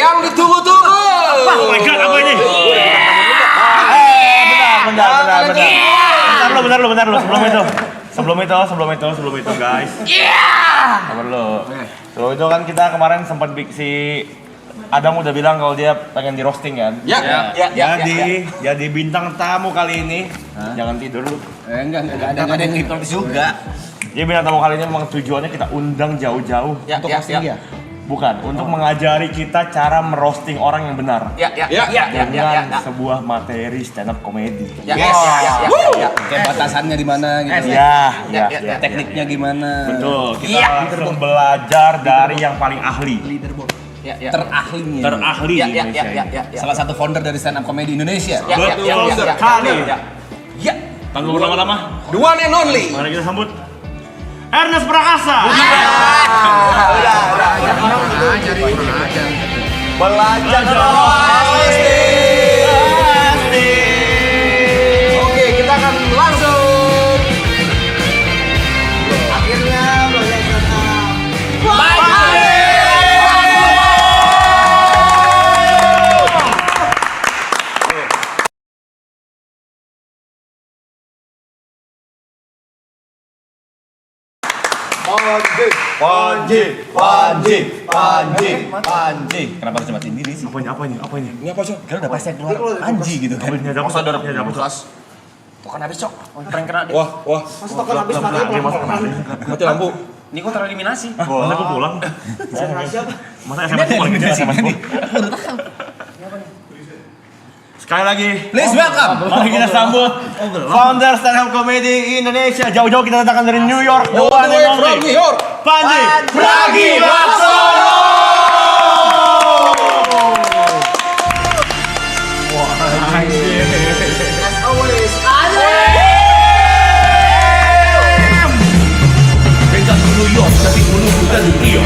yang ditunggu-tunggu. Oh my god, apa ini? Bentar lu. Sebelum itu guys. Sabar lu. Sebelum itu kan kita kemarin sempat si Adam udah bilang kalau dia pengen di roasting kan? Jadi bintang tamu kali ini. Jangan tidur lu. Enggak ada yang hipnotis juga. Jadi bintang tamu kali ini memang tujuannya kita undang jauh-jauh untuk roasting dia. Bukan, untuk mengajari kita cara merosting orang yang benar. Dengan sebuah materi stand up comedy. Kayak batasannya di mana gitu. Tekniknya gimana? Betul, kita langsung belajar dari yang paling ahli. Terahli di Indonesia. Salah satu founder dari stand up comedy Indonesia. Betul sekali. Tanpa berlama-lama, The one and only. mari kita sambut Ernest Prakasa. Belajar Oke, kita akan langsung. Akhirnya belajar stand up. Panji. Kenapa harus cematin diri sih? Apanya? Ini apa, Cok? Kan udah pasti keluar Panji gitu kan. Masa ada kelas. Token habis, Cok. Prank kena dia. Wah. Masa token habis Mati lampu. Ini kok tereliminasi. Masa gue pulang? Masa SMS gue paling SMS gue? Sekali lagi, Please welcome. mari kita sambut founder stand up comedy Indonesia. Jauh-jauh kita datangkan dari New York, the one and only Panji Pragiwaksono. As always, Bengkak New York, tapi dulu bukan di Rio.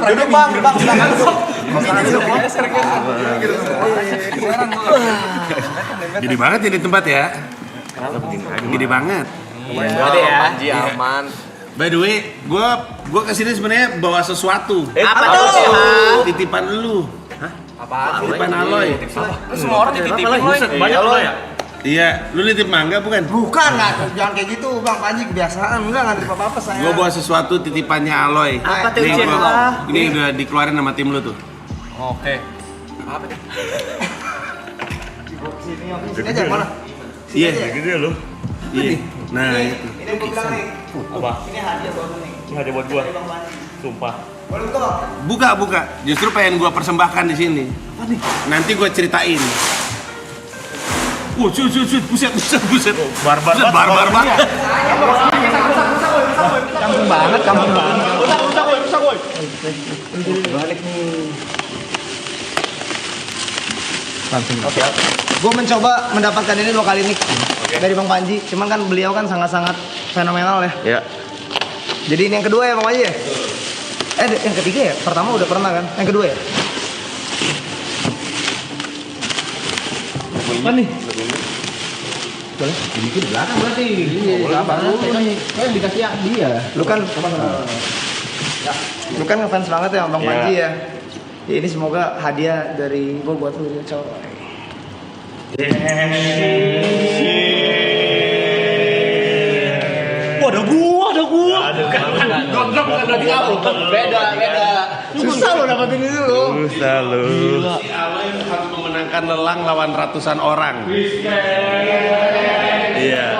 Duduk bang, silakan duduk. Gede banget ini tempat ya. Gede banget. Panji aman. By the way, gua kesini sebenarnya bawa sesuatu. Apa tuh? Titipan lu. Titipan Aloy. Semua orang dititipin loh. Banyak lo ya? Iya, lu nitip mangga bukan? Bukan, jangan kayak gitu bang Panji, kebiasaan. Enggak nganter apa-apa saya. Gua bawa sesuatu titipannya Aloy. Apa tuh, Nih, Cik? ini udah dikeluarin sama tim lu tuh. Oke. Apa tuh? Sini aja mana? Iya. Gede lo. Iya. Nah, itu. Ini yang gue bilang nih. Apa? Ini hadiah buat lu nih. Ini hadiah buat gua. Sumpah. Boleh buka bang? Buka. Justru pengen gua persembahkan di sini. Apa nih? Nanti gua ceritain. Buset. Barbar banget. Kampung banget. Rusak woy. Balik nih. Oke. Gue mencoba mendapatkan ini 2 kali nih dari Bang Panji. Cuman kan beliau kan sangat-sangat fenomenal ya. Ya. Jadi ini yang kedua ya Bang Panji ya? Yang ketiga ya? Pertama udah pernah kan? Yang kedua ya? Apa nih? Boleh? Dibikin di belakang berarti. Iya, apa? Kan dikasih dia. Lu kan ngefans banget ya sama Bang Panji ya. Ya ini semoga hadiah dari gua buat lu ya, coy. Ada gua. Goblok bukan berarti kamu. Beda. Susah lo dapetin itu lo. Susah lu. Si Aloy harus memenangkan lelang lawan ratusan orang. Iya.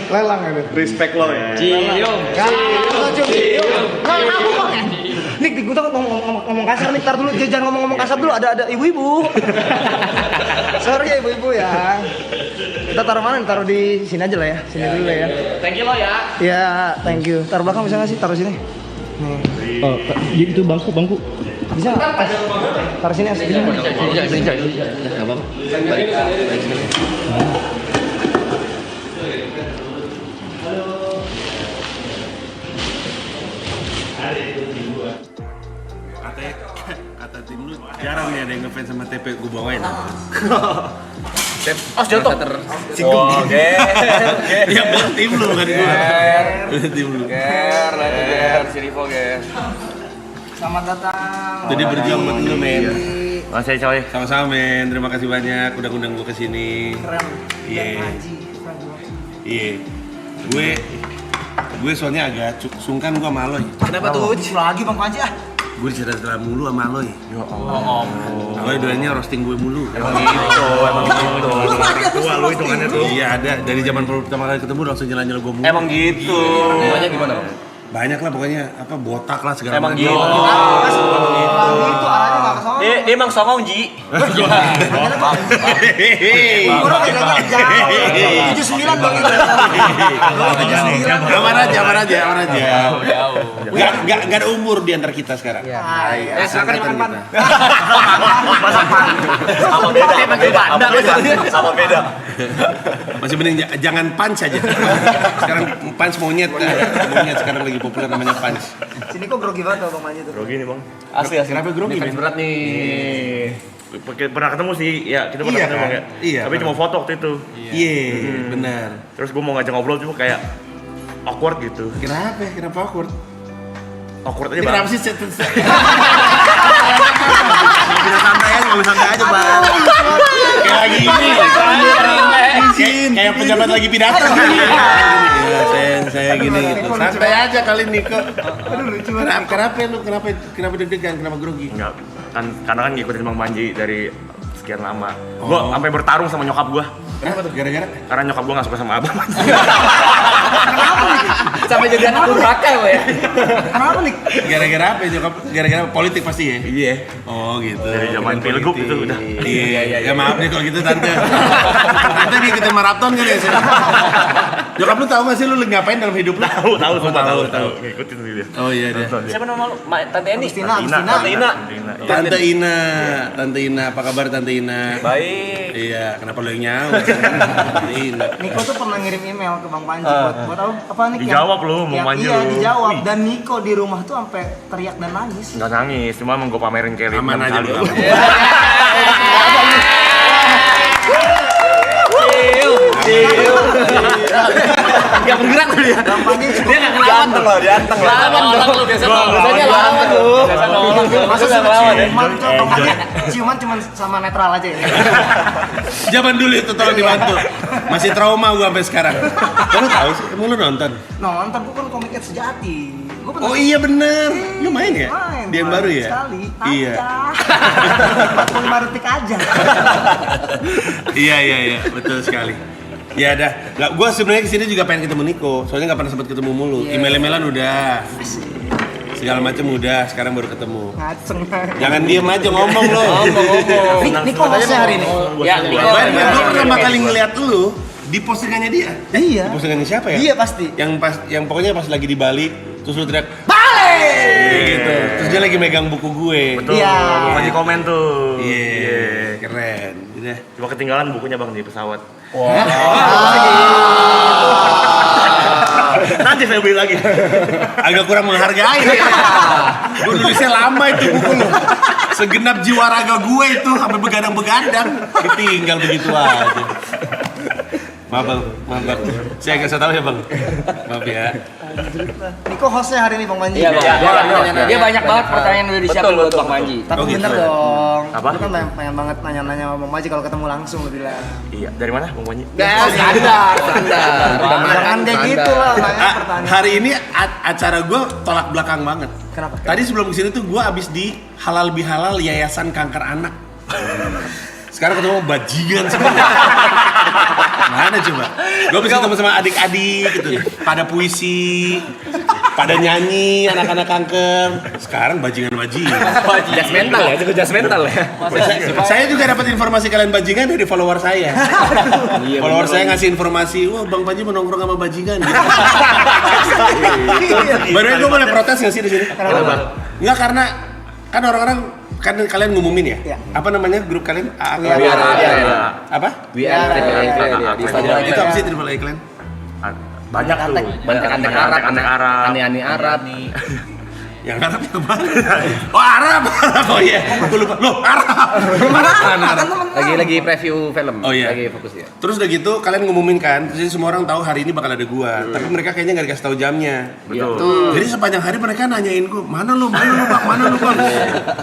Lelang ya. Respect lo ya. Cium. Cium. Nik, gue takut ngomong kasar nih, tar dulu, jangan ngomong kasar dulu, ada ibu-ibu. Sorry ya ibu-ibu ya. Kita taruh mana? Taruh di sini aja lah ya, sini dulu lah ya. Thank you lo ya. Ya, thank you. Taruh belakang bisa nggak sih? Taruh sini. Nih. Oh, itu bangku. Bisa nggak? Taruh sini, sini. Kata tim lu jarang nih ada yang ngefans sama TP gue bawain. Oh, jatuh. Oke. Yang bilang tim lu bukan gue. Tim lu. Ger, si Rivo ger. Selamat datang. Jadi berjuang buat lu men. Makasih coy. Sama-sama men. Terima kasih banyak udah undang gue kesini. Keren. Iya. Iya. Gue soalnya agak sungkan gue sama Aloy. Kenapa tuh? Lagi Bang Panji ah. Gue dicerita mulu sama Aloy. Ya Allah. Aloy doanya roasting gue mulu. Emang gitu. Tua lu hitungannya tuh. Iya ada dari zaman pertama kali ketemu langsung nyela-nyela gue mulu. Emang gitu. Namanya gimana? Banyak lah pokoknya apa botak lah segala Emang macam. gitu. Itu arahnya nggak kesana. Dia emang songong Ji. Orang bedanya jauh. 79 Bang itu. 79. Aman aja. Gak ada umur di antara kita sekarang. Silakan Angkatan Iman. Sama beda. Masih mending jangan punch aja. Sekarang punch monyet sekarang lagi populer namanya punch. Sini kok grogi banget Bang Panji tuh. Grogi nih bang. Asli. Kenapa grogi? Fans berat nih. Pernah ketemu sih, ya kita pernah Iya ketemu kan? ya. Iya, Tapi cuma foto waktu itu. Iya, benar. Terus gue mau ngajak ngobrol cuma kayak awkward gitu. Kenapa? Kenapa awkward? Awkward aja Ini bang. kenapa sih? Bisa santai aja, Bang. Kayak lagi ini. Kayak pejabat lagi pidato. Iya, saya gini gitu. Santai aja kali Niko. Aduh lucu banget. Kenapa deg-degan? Kenapa grogi? Enggak, karena kan ngikutin Bang Panji dari sekian lama. Gue sampai bertarung sama nyokap gue. Kenapa tuh? Gara-gara? Karena nyokap gue gak suka sama abang. Sampai jadi anak durhaka lo ya. Kenapa nih? Gara-gara apa ya? Gara-gara politik pasti ya? Iya. Oh gitu. Dari zaman pilgub itu udah. Iya. Ya maaf nih kalau gitu tante. Tante ngikutin maraton kan ya? Nyokap lu tahu gak sih lu ngapain dalam hidup lu? Tahu. Tahu. Ngikutin sih dia. Oh iya dia. Siapa nama lu? Tante Eni. Tante Ina. Tante Ina, apa kabar Tante Ina? Baik. Iya, kenapa lu yang nyawa? Tante Ina. Niko tuh pernah ngirim email ke Bang Panji buat tahu apa nih? Dijawab lu, Bang Panji Iya, lu. dijawab. Wih. Dan Niko di rumah tuh sampai teriak dan nangis. Enggak nangis, cuma emang gue pamerin kayak Aman aja lu. Gak bergerak tuh dia. Bang Panji Dia gak ngelawan tuh. Dianteng loh. Lawan dong. Biasanya lawan lu. Biasa nolak lu. Masa Gak ngelawan ya? ciuman tuh Bang Panji ciuman cuman sama netral aja ya. Zaman dulu itu tolong dibantu. Masih trauma gua sampai sekarang. Kamu tahu sih? Emang lu nonton? Nonton gua kan komiknya sejati. Gua pernah Oh iya bener. Lu main ya? main. Dia yang baru ya? Sekali. Iya. 45 detik aja. Iya, betul sekali. Ya dah, nggak, gue sebenarnya kesini juga pengen ketemu Niko, soalnya nggak pernah sempat ketemu mulu. Email-emailan udah, segala macam udah, sekarang baru ketemu. Ngaceng. Jangan diem aja ngomong lo. Niko hostnya hari ini. Ya, Niko. Gue pertama kali ngeliat lu di postingannya dia. Iya. Di postingannya siapa ya? Iya pasti. Yang pokoknya pas lagi di Bali, terus lu teriak balik gitu. Terus dia lagi megang buku gue. Betul. Iya. Bang Panji komen tuh. Iya, keren. Udah. Cuma ketinggalan bukunya bang di pesawat. Nanti saya beli lagi. Agak kurang menghargai. Gue nulisnya lama itu buku lu. Segenap jiwa raga gue itu sampai begadang-begadang. Ditinggal begitu aja. Maaf bang. Saya nggak tahu ya bang. Maaf ya. Niko hostnya hari ini Bang Panji. Iya, dia banyak banget pertanyaan dari siapa buat Bang Panji. Tapi Oh, gitu bener ya? dong. Apa? Lu kan pengen banget nanya-nanya sama Bang Panji kalau ketemu langsung lu bilang. Iya, dari mana Bang Panji? Standar. Jangan kayak gitu lah, banyak pertanyaan. Hari ini acara gue tolak belakang banget. Kenapa? Tadi sebelum kesini tuh gue abis di halal bihalal Yayasan Kanker Anak. Sekarang ketemu bajingan semua. Mana coba? Gue bisa ketemu sama adik-adik gitu. Pada puisi. pada nyanyi anak-anak kanker. Sekarang bajingan-bajingan. Jas mental ya, cukup jas mental ya. Saya juga dapat informasi kalian bajingan dari follower saya. Follower saya ngasih informasi, wah Bang Panji menongkrong sama bajingan. Baru gue boleh protes nggak sih di sini? Kenapa? Enggak, karena kan orang-orang kan kalian ngumumin ya? Apa namanya grup kalian? Apa? We are di Instagram. Itu apa sih Triple A Clan? Banyak tuh. Banyak anak Arab, aneh-aneh Arab. Yang Arab yang mana? Oh Arab. Oh iya, gue lupa. Loh Arab. Mana Arab? Lagi preview film. Oh iya. Lagi fokus ya. Terus udah gitu kalian ngumumin kan, terus semua orang tahu hari ini bakal ada gua. Tapi mereka kayaknya nggak dikasih tahu jamnya. Betul. Jadi sepanjang hari mereka nanyain gua, mana lu bang?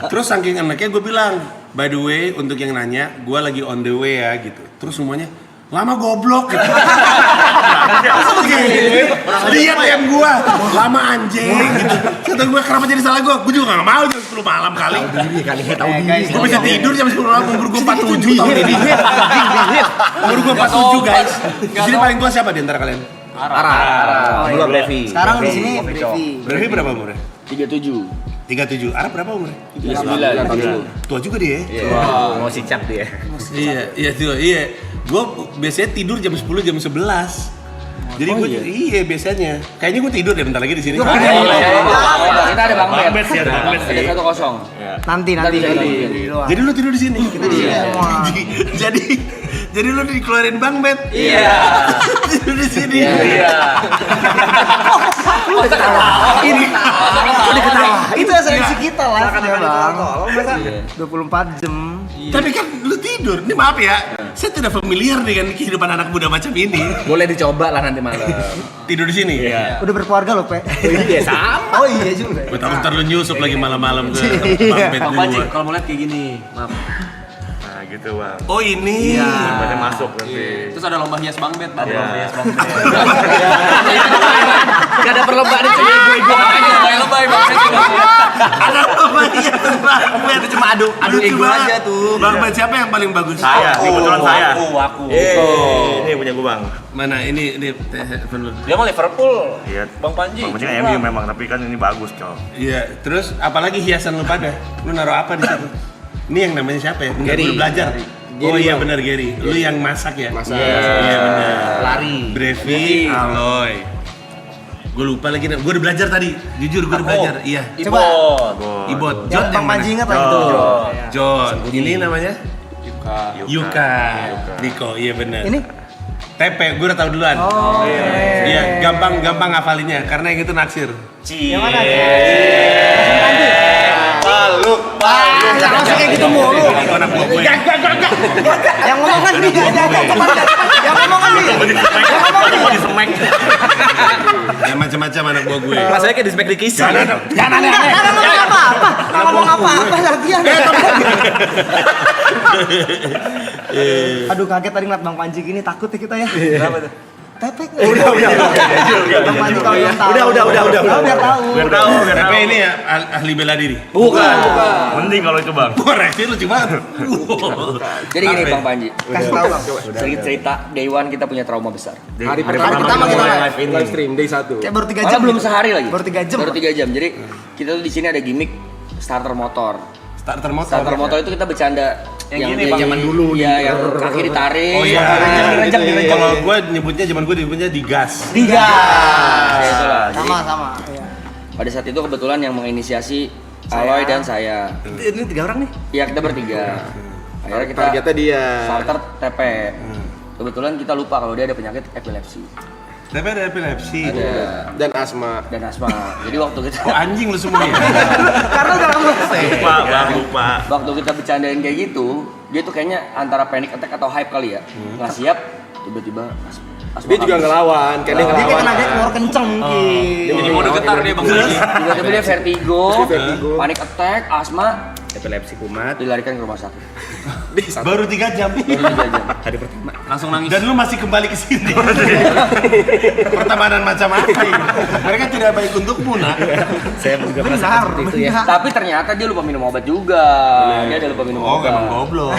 Terus saking anaknya gua bilang, by the way untuk yang nanya, gua lagi on the way ya gitu. Terus semuanya, lama goblok gitu. Masa begini? Lihat DM gua, lama anjing gitu. Kata gua kenapa jadi salah gua? Gua juga nggak mau jam 10 malam kali. Gua bisa tidur jam 10 malam, umur gua 47 tahun ini. Umur gua 47 guys. Di sini paling tua siapa di antara kalian? Arab. Gua Brevi. Sekarang di sini Brevi. Brevi berapa umurnya? 37. 37. Arab berapa umurnya? 39. Tua juga dia. Mau sicap dia. Iya. Gua biasanya tidur jam 10 jam 11. Jadi gue iya biasanya. Kayaknya gue tidur deh bentar lagi di sini. Kita ada Bang Bet. Bang Bet sih, ada Bang Bet sih. Ada 1-0. Nanti. Jadi lu tidur di sini. Kita di sini semua. Jadi lu dikeluarin Bang Bet. Iya. Tidur di sini. Iya. Ini Itu esensi kita lah ya bang. 24 jam. tapi kan lu tidur. Ini maaf ya. Saya tidak familiar dengan kehidupan anak muda macam ini. Boleh dicoba lah nanti malam. Tidur di sini. Iya. Udah berkeluarga loh, Pe. Iya sama. Oh iya juga. Gue tahu ntar lu nyusup lagi malam-malam ke Bang Bet Bang Panji, dulu. kalau mau lihat kayak gini, maaf. Nah gitu bang. Oh ini. Pada masuk nanti. Terus ada lomba hias Bang Bet, Bang. Lomba hias Bang Bet. Gak ada perlombaan itu ya, gue aja lebay Bang. Ada lomba hias Bang Bet. Itu cuma adu ego aja tuh. Bang Bet siapa yang paling bagus? Saya, kebetulan saya. Aku. Ini punya gua bang. Mana ini telepon lu. Dia mau Liverpool. Iya. Bang Panji. Bang Panji kan MU memang, tapi kan ini bagus cowok. Iya, terus apalagi hiasan lu pada? Lu naruh apa di situ? Ini yang namanya siapa ya? Bentar, Gary. gua belajar. Oh iya benar Gary. Lu yang masak ya? Iya benar. Lari. Brevi, Aloy. Gue lupa lagi. Gue udah belajar tadi. Jujur gue udah belajar. Iya. Ibot. Yang Bang Panji ingat lah itu. John. Ini namanya? Yuka. Niko. Iya benar. Ini Tepe, gue udah tahu duluan. oh Iya, gampang ngafalinnya karena yang itu naksir. yang mana? Jangan langsung kayak gitu mulu. Itu anak buah gue. Yang ngomong kan dia. Yang ngomong kan dia. Mau disemek. Ya macam-macam anak buah gue. Rasanya kayak di spek di kisah. Jangan aneh-aneh. Nggak ngomong apa-apa lagi. Aduh kaget tadi ngeliat Bang Panji gini, takut ya kita ya. Berapa tuh? Tepek. Udah. Bang Panji kalau belum tahu. Udah. Biar tahu. Tepe ini ya ahli bela diri. Bukan. Mending kalau itu bang. Wah, reaksi lucu banget. Jadi gini Bang Panji. Kasih tahu Bang. Sedikit cerita, Day One kita punya trauma besar. Hari pertama kita live stream Day 1. Kayak baru 3 Malah jam. belum sehari lagi. Baru 3 jam. Baru 3 jam. Jadi kita tuh di sini ada gimmick starter motor. Starter motor. Starter motor itu kita bercanda Yang gini, Bang. zaman dulu. Iya, yang kaki ditarik. Oh iya. Direjek. Kalau gue nyebutnya zaman gue nyebutnya digas. Ya, itulah. Jadi, Sama. Iya. pada saat itu kebetulan yang menginisiasi Aloy dan saya. Ini 3 orang nih. Iya, kita bertiga. Akhirnya kita Targetnya dia. starter TP. Kebetulan kita lupa kalau dia ada penyakit epilepsi. Tepe ada epilepsi. Ada Dan asma. dan asma. Jadi waktu kita Oh anjing lu semua ya. Karena udah lama. Lupa. waktu kita bercandain kayak gitu, dia tuh kayaknya antara panic attack atau hype kali ya. Nggak siap, tiba-tiba asma Dia juga habis. ngelawan, kayak dia Dia kayak ngelawan. kena keluar kenceng gitu. Jadi mode getar dia Bang. Tiba-tiba dia vertigo, panic attack, asma, Epilepsi kumat. dilarikan ke rumah sakit. Baru 3 jam. Baru 3 jam. Hari pertama. Langsung nangis. Dan lu masih kembali ke sini. Pertemanan macam apa ini? Mereka tidak baik untukmu, nak. Saya juga merasa Benar. seperti itu ya. Tapi ternyata dia lupa minum obat juga. Dia ada lupa minum Oh, obat. emang goblok.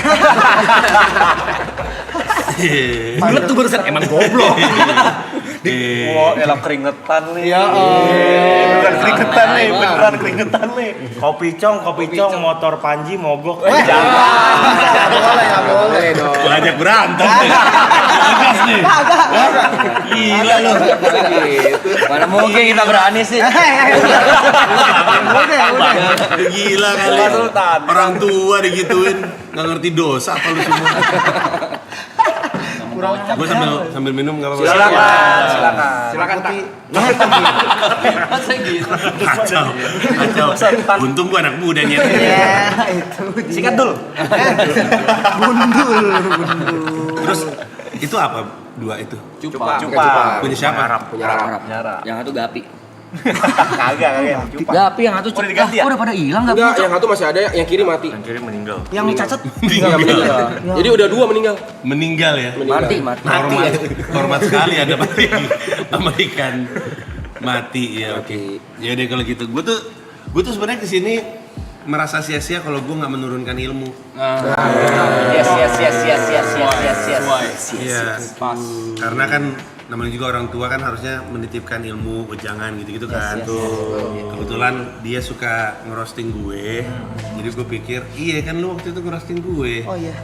Bulat tuh barusan emang goblok. Wah, elok keringetan nih. Ya, Bukan keringetan nih, beneran keringetan nih. Kopi cong, motor Panji mogok. Nggak boleh dong. Banyak berantem nih. Tegas nih. Gila lu. Mana mungkin kita berani sih. Udah. Gila kali. Orang tua digituin nggak ngerti dosa apa lu semua. Gue sambil minum nggak apa-apa. Silakan tak. Masa gitu. Kacau. Untung gue anak muda nih. Ya, itu. Sikat dulu. Gundul. Terus itu apa dua itu? Cupa. Punya siapa? Punya Arab. Yang satu Gapi. Kagak. Gapi yang satu Udah diganti ya? udah pada hilang Gapi. Enggak, yang satu masih ada, yang kiri mati. Yang kiri meninggal. Yang cacat. Iya, meninggal. Jadi udah 2 meninggal. Meninggal ya. Mati. Hormat sekali ada mati sama ikan mati ya. Oke. Ya deh kalau gitu. Gue tuh sebenarnya kesini merasa sia-sia kalau gue nggak menurunkan ilmu. Yes. Iya. Karena kan namanya juga orang tua kan harusnya menitipkan ilmu wejangan gitu-gitu kan. Kebetulan dia suka ngerosting gue. Jadi gue pikir, iya kan lu waktu itu ngerosting gue. Oh iya.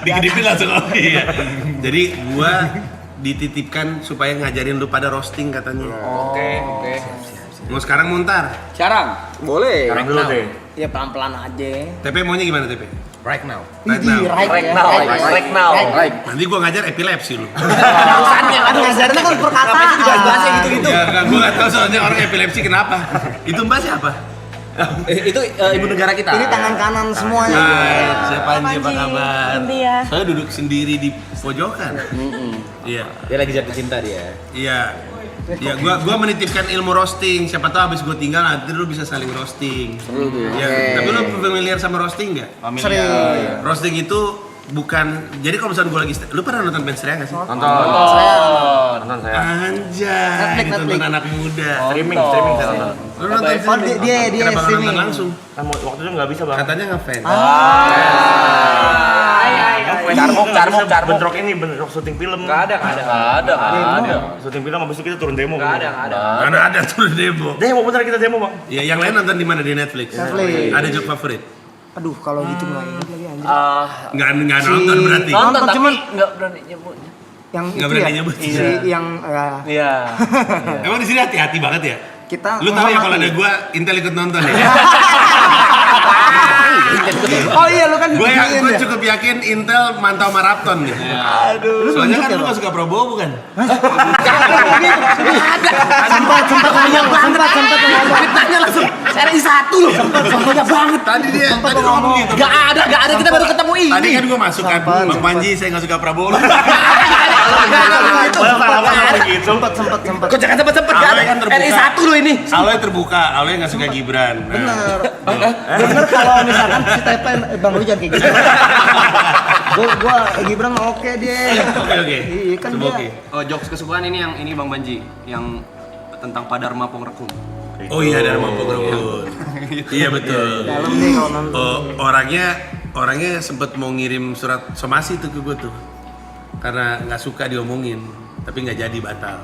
Dikedipin langsung oh iya. Jadi gue dititipkan supaya ngajarin lu pada roasting katanya. Oke. Mau sekarang mau ntar? Sekarang. Boleh. Sekarang dulu deh. Ya pelan-pelan aja. TP maunya gimana TP? Right now. Right now. Right now. Nanti gue ngajar epilepsi lu. Urusannya kan ngajarinnya kan perkataan. bahasa gitu-gitu. Ya kan gue gak tau soalnya orang epilepsi kenapa. Itu mbak siapa? Itu ibu negara kita. Ini tangan kanan semuanya. Hai, saya Panji, apa kabar? Iya. Saya duduk sendiri di pojokan. Iya. Dia lagi jatuh cinta dia. Iya. Ya, gua menitipkan ilmu roasting. Siapa tahu habis gua tinggal nanti lu bisa saling roasting. Seru tuh ya. Ya, tapi lu familiar sama roasting enggak? Sering. Roasting itu bukan jadi kalau misalnya gua lagi lu pernah nonton band Serea enggak sih? Nonton saya. Anjay, Netflix. nonton anak muda. Streaming saya nonton. Lu nonton Oh, dia Kenapa nggak streaming. nonton langsung? Kan waktu itu nggak bisa bang. Katanya ngefans. Carmuk. Bentrok ini, bentrok syuting film. Nggak ada. Syuting film habis itu kita turun demo. Nggak ada. Mana ada tuh demo. Demo bentar kita demo bang. Ya, yang lain nonton di mana di Netflix? Netflix. Ada joke favorit? Aduh, kalau gitu nggak ingat lagi anjir. Nggak nonton berarti. Nonton, cuman nggak berani nyebut. yang Nggak itu berani ya. nyebut. Si yang Iya. Emang di sini hati-hati banget ya? kita Lu tahu ya kalau ada menghormati. gua Intel ikut nonton ya? Oh iya, lu kan Gue diginiin ya? cukup yakin Intel mantau maraton nih. Lu Soalnya kan nunjuk ya, lu Bang? gak suka Prabowo bukan? sempat ngomong. Fitnahnya langsung seri satu loh. Banyak banget. Tadi dia ngomong gitu. Gak ada kita baru ketemu ini. Tadi kan gua masuk kan, Sempat. Bang Panji saya gak suka Prabowo. Sempet. Kok jangan sempet gak Awalnya kan ada. terbuka. RI 1 loh ini. Awalnya terbuka, awalnya gak suka Gibran. Nah, Bener kalau misalkan si Tepen, Bang lu jangan kayak gitu. Gua Gibran oke dia. Oke. Iya kan Semua dia. oke. Jokes kesukaan ini yang ini Bang Banji, yang tentang Padarma Pongrekum. Oh iya ada Mampu Berebut. Iya betul. Dalam nih kalau nonton. Oh, orangnya sempet mau ngirim surat somasi tuh ke gue tuh. Karena nggak suka diomongin, tapi nggak jadi batal.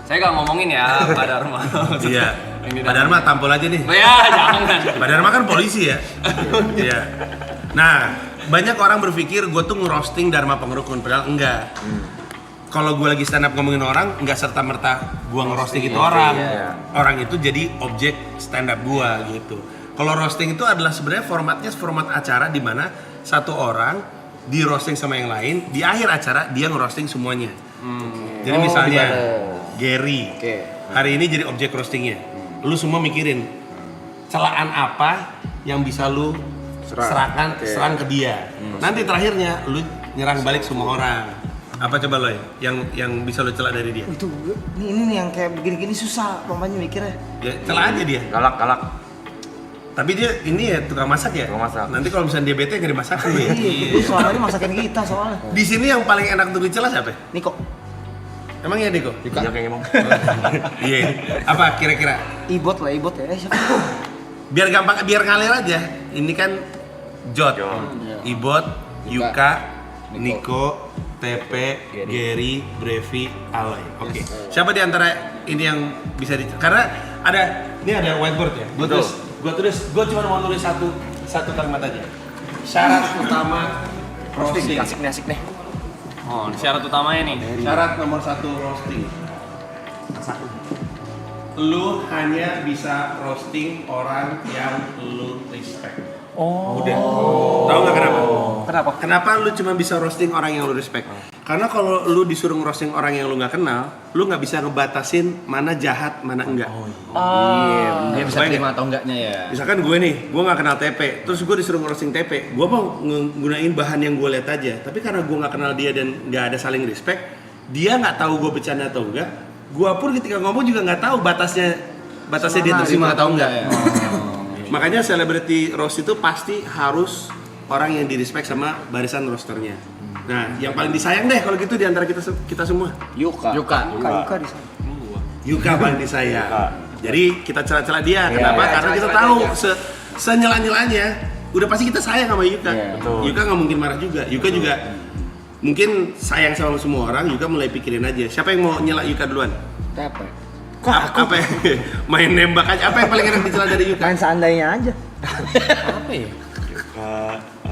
Saya gak ngomongin ya Padarma. Iya. Pak Dharma tampol aja nih. Oh ya, jangan. Pak Dharma kan polisi ya. Iya. Nah, banyak orang berpikir gue tuh ngerosting Dharma Pengerukun, padahal enggak. Kalau gue lagi stand up ngomongin orang, nggak serta merta gue ngerosting itu orang. Orang itu jadi objek stand up gue gitu. Kalau roasting itu adalah sebenarnya formatnya format acara di mana satu orang di roasting sama yang lain, di akhir acara dia ngerosting semuanya. Jadi misalnya Gary, hari ini jadi objek roastingnya. Lu semua mikirin celaan apa yang bisa lu serang ke dia. Nanti terakhirnya lu nyerang balik semua orang. Apa coba lo yang bisa lo celak dari dia? Itu ini nih yang kayak begini-gini susah Bang Panji mikirnya. Ya celak aja dia. Galak. Tapi dia ini ya tukang masak ya. Tukang masak. Nanti kalau misalnya dia bete nggak dimasakin ya. Iya, selama ini masakin kita soalnya. Di sini yang paling enak untuk dicela siapa? Niko, Emang ya Deko? Iya kayaknya bang. Iya. Apa kira-kira? Ibot ya. Siapa? Biar gampang, biar ngalir aja. Ini kan Jot, Ibot, Yuka, Niko, TP, Gary, Brevi, Aloy. Oke. Siapa di antara ini yang bisa karena ini ada whiteboard ya. Gue cuma mau tulis satu kalimat aja. Syarat utama roasting. Asik nih. Oh, syarat utamanya nih. Syarat nomor 1 roasting. Lu hanya bisa roasting orang yang lu respect. Udah. Tahu nggak kenapa? Kenapa lu cuma bisa roasting orang yang lu respect? Karena kalau lu disuruh roasting orang yang lu nggak kenal, lu nggak bisa ngebatasin mana jahat, mana enggak. Dia bisa Baik, terima atau enggaknya ya. Misalkan gue nih, gue nggak kenal TP, terus gue disuruh roasting TP, gue mau gunain bahan yang gue lihat aja. Tapi karena gue nggak kenal dia dan nggak ada saling respect, dia nggak tahu gue bercanda atau enggak. Gue pun ketika ngomong juga nggak tahu batasnya dia terima atau enggak. Makanya celebrity roast itu pasti harus orang yang di respect sama barisan roasternya. Nah, yang paling disayang deh kalau gitu di antara kita semua. Yuka di sana. Yuka paling disayang. Jadi kita celah-celah dia. Kenapa? Karena kita tahu senyela-nyelanya udah pasti kita sayang sama Yuka. Yuka nggak mungkin marah juga. Yuka juga mungkin sayang sama semua orang. Yuka mulai pikirin aja. Siapa yang mau nyela Yuka duluan? Apa? Apa main nembak aja. Apa yang paling enak dicela dari Yuka? Main seandainya aja. Apa ya?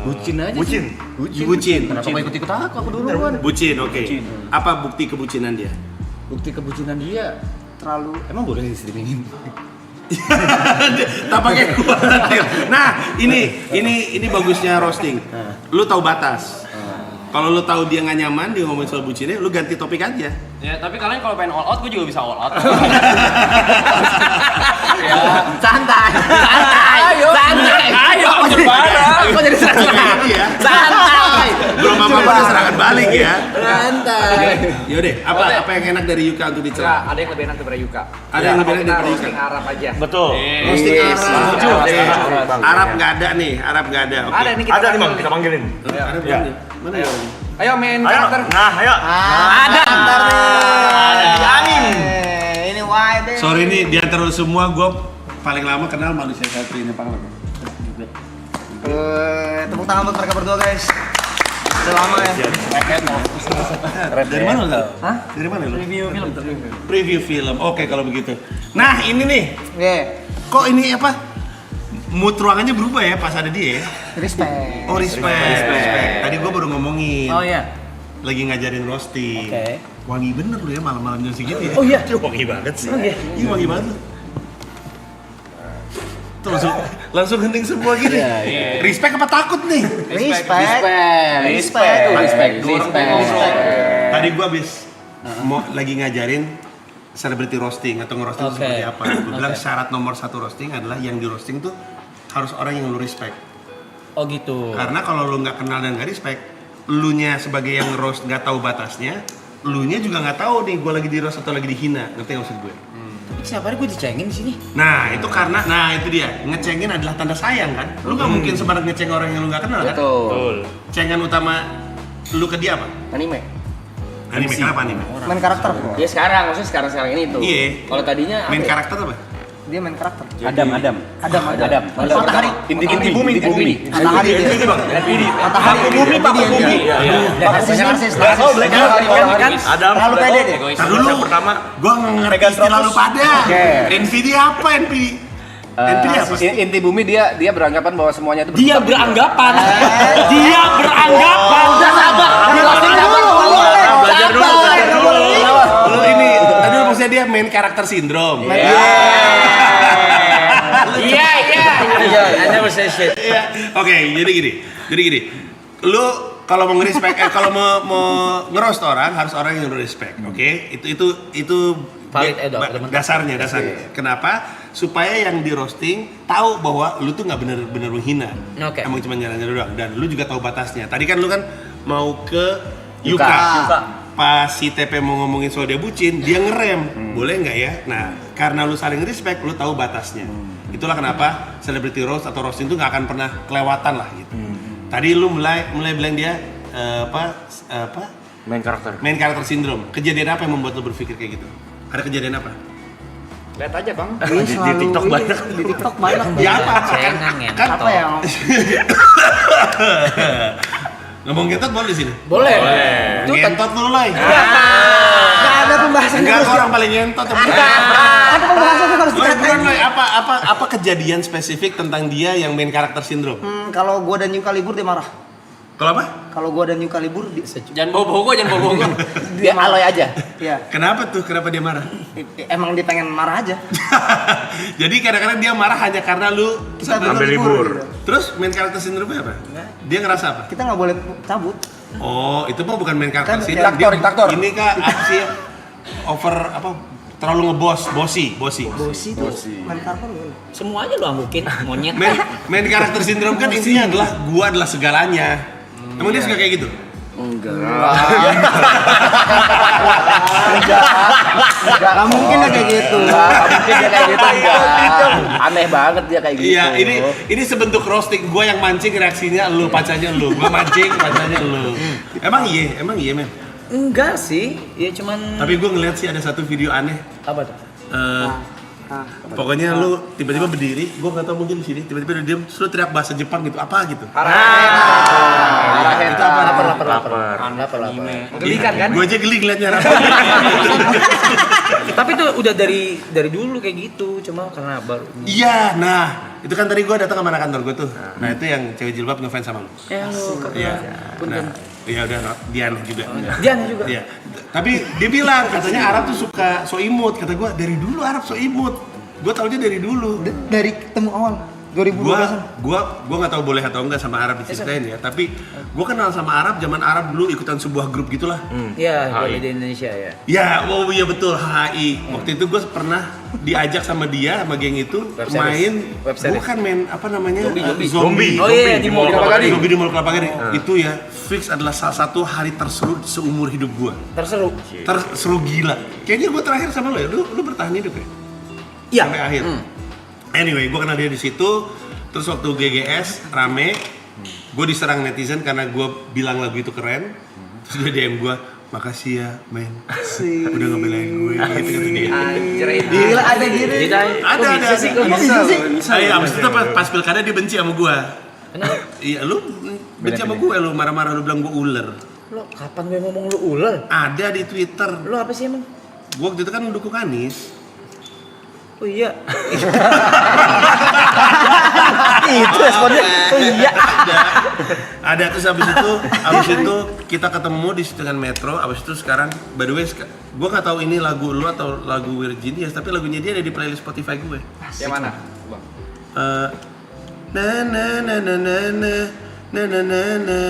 Bucin aja Bucin. sih. Bucin. Kenapa mau ikut-ikut aku duluan? Bucin, oke. Apa bukti kebucinan dia? Bukti kebucinan dia terlalu emang boleh diseringin. Tak pakai khawatir. Nah, ini bagusnya roasting. Lu tahu batas. Kalau lu tahu dia nggak nyaman dia ngomongin soal bucinnya, lu ganti topik aja. Ya, tapi kalian kalau pengen all out, gue juga bisa all out. Santai. Ayo, kok jadi serangan? Iya. Santai. Belum apa-apa udah serangan balik ya. Santai. Yaudah, apa yang enak dari Yuka untuk dicela? Ada yang lebih enak daripada Yuka. Ada yang lebih enak daripada Yuka. Roasting Arab aja. Betul. Roasting Arab. Arab. Arab nggak ada nih, Arab nggak ada. Oke. Ada nih kita. Ada nih Bang, kita panggilin. Arab Ya. mana ya? Ayo main Ayo. karakter. Nah, ayo. Ada. Jamin. Ini wide. Sorry nih di antara lu semua gue paling lama kenal manusia satu ini Pak. Tepuk tangan buat mereka berdua guys. Udah lama ya. Dari mana lu? Hah? Dari mana lu? Preview film. Oke kalau begitu. Nah ini nih. Kok ini apa? Mood ruangannya berubah ya pas ada dia ya? Respect. Oh respect. Tadi gue baru ngomongin. Oh iya. Lagi ngajarin roasting. Oke. Wangi bener lu ya malam-malam jam segitu ya? Oh iya. Wangi banget sih. Iya wangi banget. Tuh langsung hening semua gini. Respect apa takut nih? Respect. Tadi gua habis mau lagi ngajarin celebrity roasting atau ngerosting seperti apa. Gua bilang syarat nomor 1 roasting adalah yang di roasting tuh harus orang yang lu respect. Oh gitu. Karena kalau lu nggak kenal dan nggak respect, lu nya sebagai yang roast nggak tahu batasnya, lu nya juga nggak tahu nih gua lagi di roast atau lagi dihina. Ngerti nggak maksud gue? Siapa gue dicengin di sini? Nah itu karena, itu dia ngecengin adalah tanda sayang kan. Lu nggak mungkin sembarang ngeceng orang yang lu nggak kenal kan. Betul. Cengan utama lu ke dia apa? Anime. Anime kenapa anime? Main karakter. Ya sekarang, maksudnya sekarang ini tuh. Iya. Kalau tadinya Main apa ya? karakter apa? Dia main karakter. Adam. Adam. Matahari. Inti bumi. Matahari dia. Matahari. Bumi, Pak Bumi. Narsis. Adam. Terlalu pede deh. Tar dulu. Pertama, Gua nggak ngerti istilah lu pada. NVD apa NVD? NVD apa? Inti bumi dia beranggapan bahwa semuanya itu Dia beranggapan. Udah sabar. belajar dulu. Lu ini, tadi lu maksudnya dia main karakter sindrom. Iya. hanya shit. Iya. Oke, jadi gini. Lu kalau mau nge-respect, kalau mau nge-roast orang harus orang yang lu respect, oke? Itu Valid, dasarnya. Kenapa? Supaya yang di roasting tahu bahwa lu tuh nggak bener-bener menghina. Oke. Emang cuma jalan-jalan doang. Dan lu juga tahu batasnya. Tadi kan lu kan mau ke Yuka. Pas si TP mau ngomongin soal dia bucin, dia ngerem. Boleh nggak ya? Nah, karena lu saling respect, lu tahu batasnya. Itulah kenapa celebrity roast atau roasting itu nggak akan pernah kelewatan lah gitu. Tadi lu mulai bilang dia Main karakter. main karakter sindrom. Kejadian apa yang membuat lu berpikir kayak gitu? Ada kejadian apa? Lihat aja bang. Di TikTok banyak. Di TikTok banyak. Ya apa? Cengang ya. Kan Apa yang Ngomong ngentot boleh di sini? Boleh. Itu Ngentot lu, Lai. Gak ada pembahasan Enggak, terus. orang paling ngentot. Ada pembahasan yang harus Lai, bukan, dikatain. Lai. Apa kejadian spesifik tentang dia yang main karakter sindrom? Kalau gua dan Yuka libur dia marah. Kalau apa? Kalau gua dan Yuka libur dia jangan bawa gua, jangan bawa gua. Dia aloy aja. ya Kenapa tuh? Kenapa dia marah? emang dia pengen marah aja. Jadi kadang-kadang dia marah hanya karena lu Kita Ambil libur. Terus main karakter sindromnya apa? Dia ngerasa apa? Kita nggak boleh cabut. Oh, itu mah bukan main karakter Kan, sindrom. diktator. Ini kak apa sih? Over apa? Terlalu bosi. Bosi tuh. Main karakter gimana? Semuanya lu anggukin, monyet. Main karakter sindrom kan isinya adalah gua adalah segalanya. Emang dia suka kayak gitu? Enggak. Gak mungkin ya kayak gitu. Mungkin dia kayak gitu enggak. Aneh banget dia kayak gitu. Iya, ini sebentuk roasting. Gua yang mancing reaksinya lu, pacanya lu. Gua mancing, pacanya lu. Emang iya, men. Enggak sih, ya cuman Tapi gua ngeliat sih ada satu video aneh. apa tuh? Pokoknya lu tiba-tiba berdiri, gua nggak tahu mungkin di sini tiba-tiba lu diem, terus lu teriak bahasa Jepang gitu, apa gitu? Itu apa? Lapar. Gelikan kan? Gua aja geli ngeliatnya. Tapi itu udah dari dulu kayak gitu, cuma karena baru. Iya, nah itu kan tadi gua datang sama anak kantor gua tuh. Nah itu yang cewek jilbab ngefans sama lu. Ya lu Iya. Nah, iya udah, Dian juga. Dian juga. Iya. Tapi dia bilang katanya Arab tuh suka so imut. Kata gua dari dulu Arab so imut. Gua taunya dari dulu. Dari ketemu awal 2012-an. Gua nggak tahu boleh atau enggak sama Arab diceritain ya. Tapi gua kenal sama Arab zaman Arab dulu ikutan sebuah grup gitulah. Iya, kalau di Indonesia ya. Ya, oh iya betul HI. Waktu itu gue pernah diajak sama dia sama geng itu Web series. main Web series. bukan main apa namanya Zombie. Oh iya, di Mall Kelapa Gading. Zombie di Mall Kelapa Gading. Itu ya fix adalah salah satu hari terseru seumur hidup gue. Terseru. Terseru gila. Kayaknya gue terakhir sama lo ya. Lu bertahan hidup ya? Iya. Sampai akhir. Anyway, gue kenal dia di situ. Terus waktu GGS rame, gue diserang netizen karena gue bilang lagu itu keren. Terus dia DM gue, makasih ya men, udah ngebelain gue gitu dia. Gila ada gitu. Ada. Kok bisa sih? Ayo, abis itu pas pilkada dia benci sama gue. Iya, lu benci sama gue, lu marah-marah, lu bilang gue ular. Lo kapan gue ngomong lu ular? Ada di Twitter. Lo apa sih emang? Gue waktu itu kan mendukung Anies. Oh iya. Itu responnya. Oh iya. Ada terus abis itu kita ketemu di Setungan Metro. Abis itu sekarang, by the way, gue nggak tahu ini lagu lu atau lagu Virginius, tapi lagunya dia ada di playlist Spotify gue. Yang mana? Na na na na na na na na na na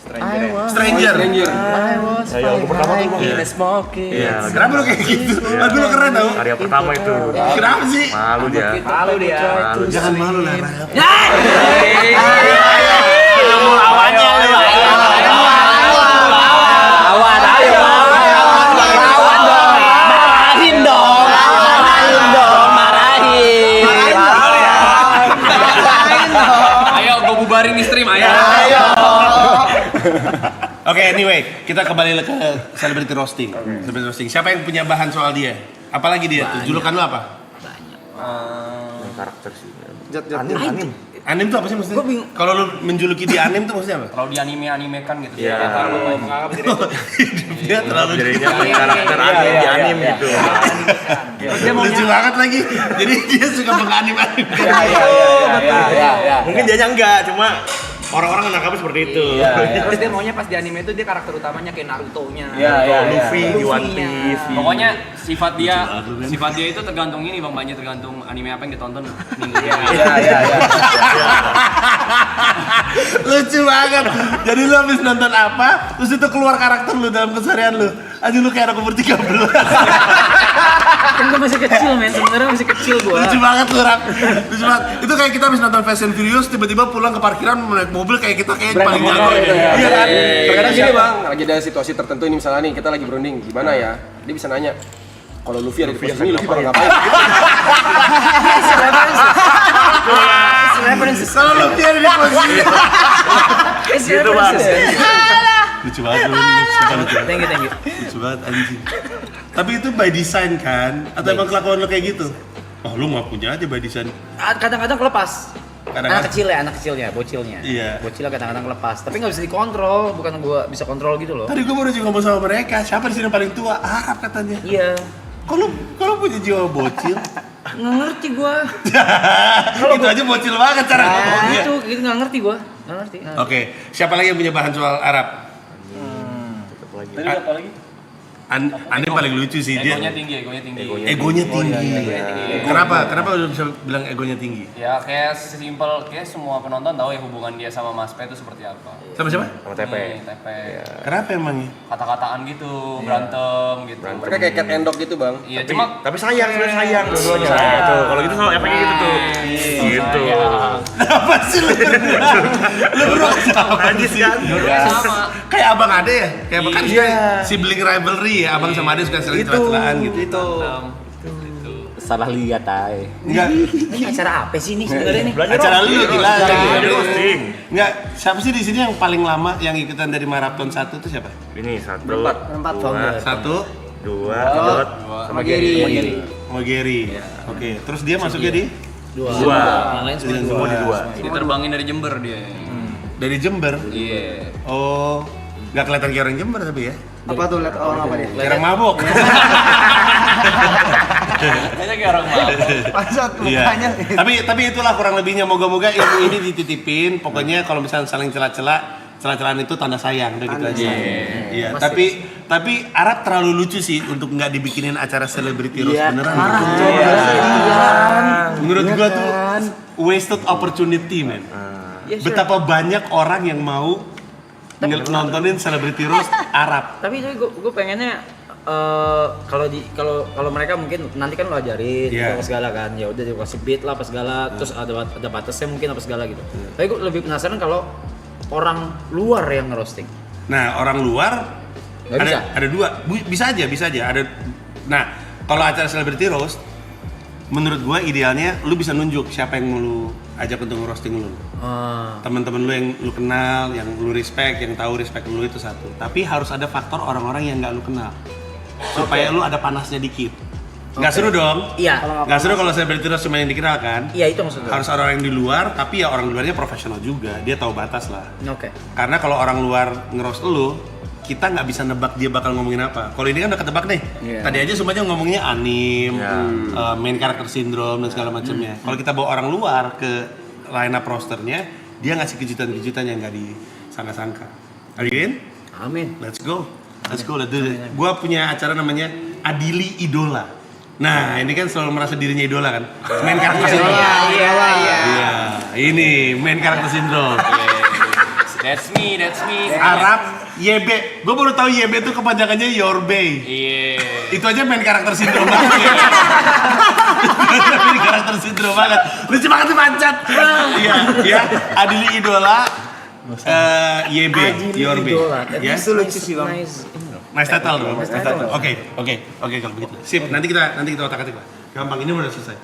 Stranger. Lagu pertama tuh bang. Iya. Kenapa lu kayak gitu? Lagu lu keren tau. Karya pertama itu. Kenapa sih? Malu dia. Malu dia. Malu. Jangan malu lah, Rap. Lawan, ayo. Lawan dong. Marahin dong. Ayo gue bubarin di stream ayo. Oke, anyway, kita kembali ke celebrity roasting. Celebrity roasting. Siapa yang punya bahan soal dia? Apalagi dia tuh? Julukan lu apa? Karakter sih. Anim. Anim tuh apa sih maksudnya? Kalau lu menjuluki dia anim tuh maksudnya apa? Kalau di anime-animekan gitu. Iya. Dia terlalu Jadinya main karakter anime di anime gitu. lucu banget lagi. Jadi dia suka menganim-anim. Mungkin dia enggak, cuma orang-orang menangkapnya seperti itu. Terus dia maunya pas di anime itu dia karakter utamanya kayak Naruto-nya. Luffy di One Piece. Pokoknya sifat dia itu tergantung ini Bang Banyak, tergantung anime apa yang ditonton minggu ini. Lucu banget. Jadi lu habis nonton apa, terus itu keluar karakter lu dalam keseharian lu. Aja lu kayak anak umur 13. Kan gue masih kecil men, sebenarnya masih kecil gue. Lucu banget lu, Rap. Lucu banget. Itu kayak kita habis nonton Fast and Furious, tiba-tiba pulang ke parkiran naik mobil kayak kita kayak paling jago. Iya kan? Terkadang gini Bang, lagi ada situasi tertentu ini misalnya nih kita lagi berunding gimana ya? Dia bisa nanya, kalau Luffy ada di posisi ini, Luffy bakal ngapain? Kalau Luffy ada di posisi Gitu bang. lucu banget lu. Thank you. Lucu banget anjing. Tapi itu by design kan? Atau emang kelakuan lu kayak gitu? Oh lu mau punya aja by design. Kadang-kadang kelepas. Kadang-kadang anak kecilnya, bocilnya. Iya. Bocilnya kadang-kadang lepas, tapi nggak bisa dikontrol, bukan gua bisa kontrol gitu loh. tadi gue baru juga ngomong sama mereka, siapa di sini yang paling tua? Arab katanya. Iya. Kalau punya jiwa bocil, Nggak ngerti gua. itu aja bocil banget cara ngomongnya. Gitu nggak ngerti gua. Nggak ngerti. Oke, siapa lagi yang punya bahan soal Arab? Tadi apa lagi? Anda paling lucu sih dia. Egonya tinggi. Egonya tinggi. Kenapa? Kenapa lu bisa bilang egonya tinggi? Ya kayak sesimpel, kayak semua penonton tahu ya hubungan dia sama Mas P itu seperti apa. Sama siapa? Sama TP. TP. Kenapa emangnya? Kata-kataan gitu, berantem gitu. Mereka kayak cat and dog gitu bang. Iya, cuma Tapi sayang, sebenarnya sayang dua-duanya. Nah, tuh, kalau gitu sama efeknya gitu tuh. Gitu. Apa sih lu? Lu bro, Najis kan? sama. kayak abang ade ya? Kayak abang kan suka sibling rivalry ya, abang sama ade suka sering celah-celahan gitu. Salah lihat ay. Enggak, Ini acara apa sih ini sebenarnya nih? acara lu gila. Belajar roasting. Enggak, siapa sih di sini yang paling lama yang ikutan dari maraton 1 itu siapa? Ini 1, Empat founder. 1, 2, Dot, Sama Gary. sama Gary. Oke, terus dia masuknya di Dua. Dua. Yang lain semua semua di 2. Diterbangin dari Jember dia. dari Jember. Iya. Oh, nggak kelihatan kayak orang Jember tapi ya? Apa tuh lihat orang apa dia? Kayak orang mabok. Kayaknya kayak orang mabuk. Pasat Iya. mukanya. Tapi itulah kurang lebihnya. Moga-moga ilmu ini dititipin. Pokoknya kalau misalnya saling celah-celahan itu tanda sayang, udah gitu aja. Iya. Tapi Arab terlalu lucu sih untuk nggak dibikinin acara celebrity roast beneran. Menurut gua tuh wasted opportunity, man. Betapa banyak orang yang mau nontonin celebrity roast Arab. Tapi gue pengennya kalau mereka mungkin nanti kan lo ajarin Iya. apa segala kan, ya udah dikasih beat lah apa segala, terus ada batasnya mungkin apa segala gitu. Tapi gue lebih penasaran kalau orang luar yang ngerosting. Nah, orang luar Nggak bisa? ada dua, bisa aja. Ada. Nah, kalau acara celebrity roast, menurut gua idealnya lu bisa nunjuk siapa yang mau lu ajak untuk ngerosting lu. Teman-teman lu yang lu kenal, yang lu respect, yang tahu respect lu itu satu. Tapi harus ada faktor orang-orang yang nggak lu kenal, supaya lu ada panasnya dikit. Nggak seru dong? Iya. Nggak seru kalau celebrity roast cuma yang dikenal kan? Iya itu maksudnya. Harus orang yang di luar, tapi ya orang di luarnya profesional juga. Dia tahu batas lah. Oke. Karena kalau orang luar ngeroast lu, kita nggak bisa nebak dia bakal ngomongin apa. Kalau ini kan udah ketebak nih. Tadi aja semuanya ngomongnya anim, main character syndrome dan segala macamnya. Kalau kita bawa orang luar ke line up rosternya, dia ngasih kejutan-kejutan yang nggak disangka-sangka. Are you in? Amin. Let's go, let's do it. Gua punya acara namanya Adili Idola. Nah, ini kan selalu merasa dirinya idola kan. Main karakter syndrome. Iya. Iya, ini main karakter syndrome. That's me. Arab YB. Gue baru tahu YB itu kepanjangannya Your Bay. Iya. Itu aja main karakter sindrom banget. Main karakter sindrom banget. Lucu banget tuh mancat. Iya, ya. Adili Idola. YB, Your Bay. Ya. Itu lucu sih bang. Nice title dong. Oke, kalau begitu. Sip, nanti kita otak-atik lah. Gampang, ini udah selesai.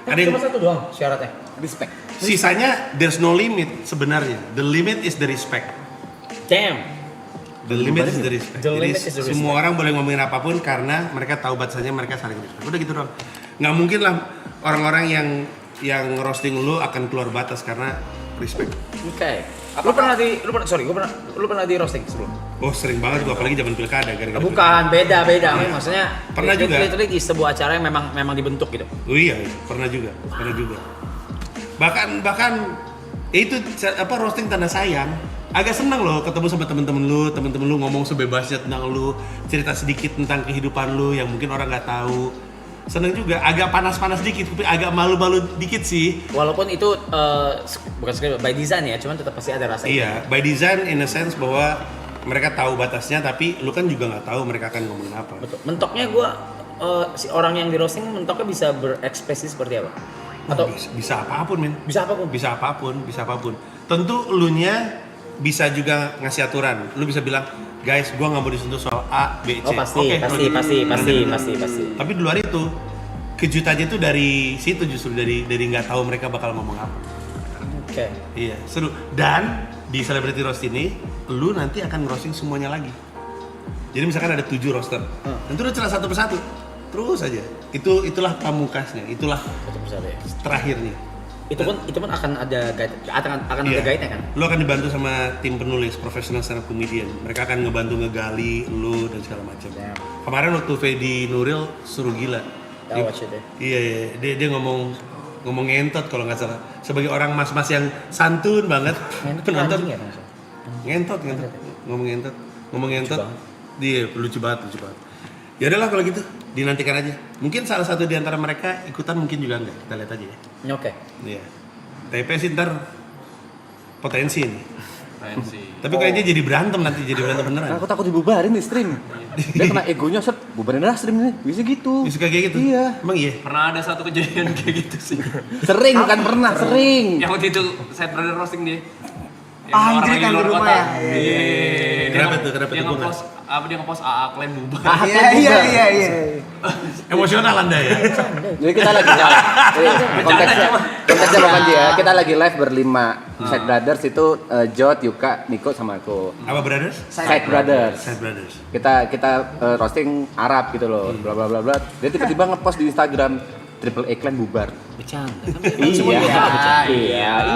Ada yang Cuma satu doang syaratnya. Respect. sisanya there's no limit sebenarnya. The limit is the respect. Damn. The limit is the respect. The Jadi limit is the semua orang boleh ngomongin apapun karena mereka tahu batasannya, mereka saling respect. Udah gitu doang. Nggak mungkin lah orang-orang yang roasting lu akan keluar batas karena respect. Oke. Lu pernah di roasting sebelum? Oh sering banget gua, apalagi zaman pilkada gara-gara. Bukan, beda. Maksudnya Pernah juga. Literally di sebuah acara yang memang dibentuk gitu. Oh iya, pernah juga. Bahkan itu apa roasting tanda sayang. Agak senang loh ketemu sama temen-temen lu ngomong sebebasnya tentang lu, cerita sedikit tentang kehidupan lu yang mungkin orang nggak tahu. Seneng juga, agak panas-panas dikit, tapi agak malu-malu dikit sih. Walaupun itu bukan sekali by design ya, cuman tetap pasti ada rasa itu. Iya, by design in a sense bahwa mereka tahu batasnya, tapi lu kan juga nggak tahu mereka akan ngomongin apa. Betul. Mentoknya si orang yang di roasting mentoknya bisa berekspresi seperti apa? Atau Bisa apapun, men. bisa apapun? Bisa apapun. Tentu elunya bisa juga ngasih aturan. Lu bisa bilang, guys, gua nggak mau disentuh soal A, B, C. Oh pasti, Oke, kalau gitu. pasti. Tapi di luar itu, kejutannya tuh dari situ justru dari nggak tahu mereka bakal ngomong apa. Oke. Iya, seru. Dan di Celebrity Roast ini, lu nanti akan ngerosting semuanya lagi. Jadi misalkan ada 7 roster, nanti udah celah satu persatu, terus aja. Itulah pamukasnya, itulah Satu persatu ya. terakhirnya. Itu pun akan ada guide, akan ada guide-nya kan? Lu akan dibantu sama tim penulis profesional stand up comedian. Mereka akan ngebantu ngegali lu dan segala macam. Kemarin waktu Fedi Nuril suruh gila. Tahu aja deh. Iya, dia ngomong ngentot kalau nggak salah. Sebagai orang mas-mas yang santun banget. Penonton Ya, ngentot. Ngomong ngentot. Dia lucu banget. Ya udahlah kalau gitu, dinantikan aja. Mungkin salah satu di antara mereka ikutan, mungkin juga enggak. Kita lihat aja ya. Oke. Iya. TP sih ntar potensi nih. Fancy. Tapi kayaknya jadi berantem beneran. Aku takut dibubarin nih stream. Dia kena egonya set, bubarin dah stream ini. Bisa gitu. Bisa kayak gitu? Iya. Emang iya? Pernah ada satu kejadian kayak gitu sih. Sering bukan pernah, sering. Yang waktu itu set brother roasting dia. Anjir, yang di rumah ya? Kenapa tuh? Dia ngepost AA klaim bubar. Iya. Emosional Anda ya? Jadi kita lagi konteksnya bukan dia. Kita lagi live berlima. Side Brothers itu Jod, Yuka, Niko sama aku. Apa brothers? Side Brothers. Side brothers. Kita roasting Arab gitu loh. Bla bla bla bla. Dia tiba-tiba ngepost di Instagram Triple A Clan bubar. Bercanda.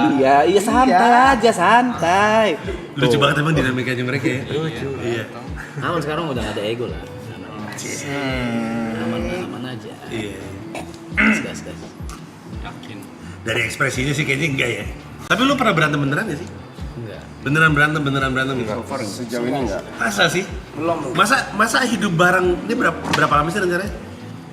Iya, santai. Lucu banget emang dinamikanya mereka ya. Lucu. Iya. Aman sekarang udah gak ada ego lah. Aman aja. Iya. Gas. Yakin. Dari ekspresinya sih kayaknya enggak ya. Tapi lu pernah berantem beneran gak sih? Enggak. Beneran berantem gitu. Sejauh ini enggak. Masa sih? Belum. Masa hidup bareng ini berapa lama sih rencananya?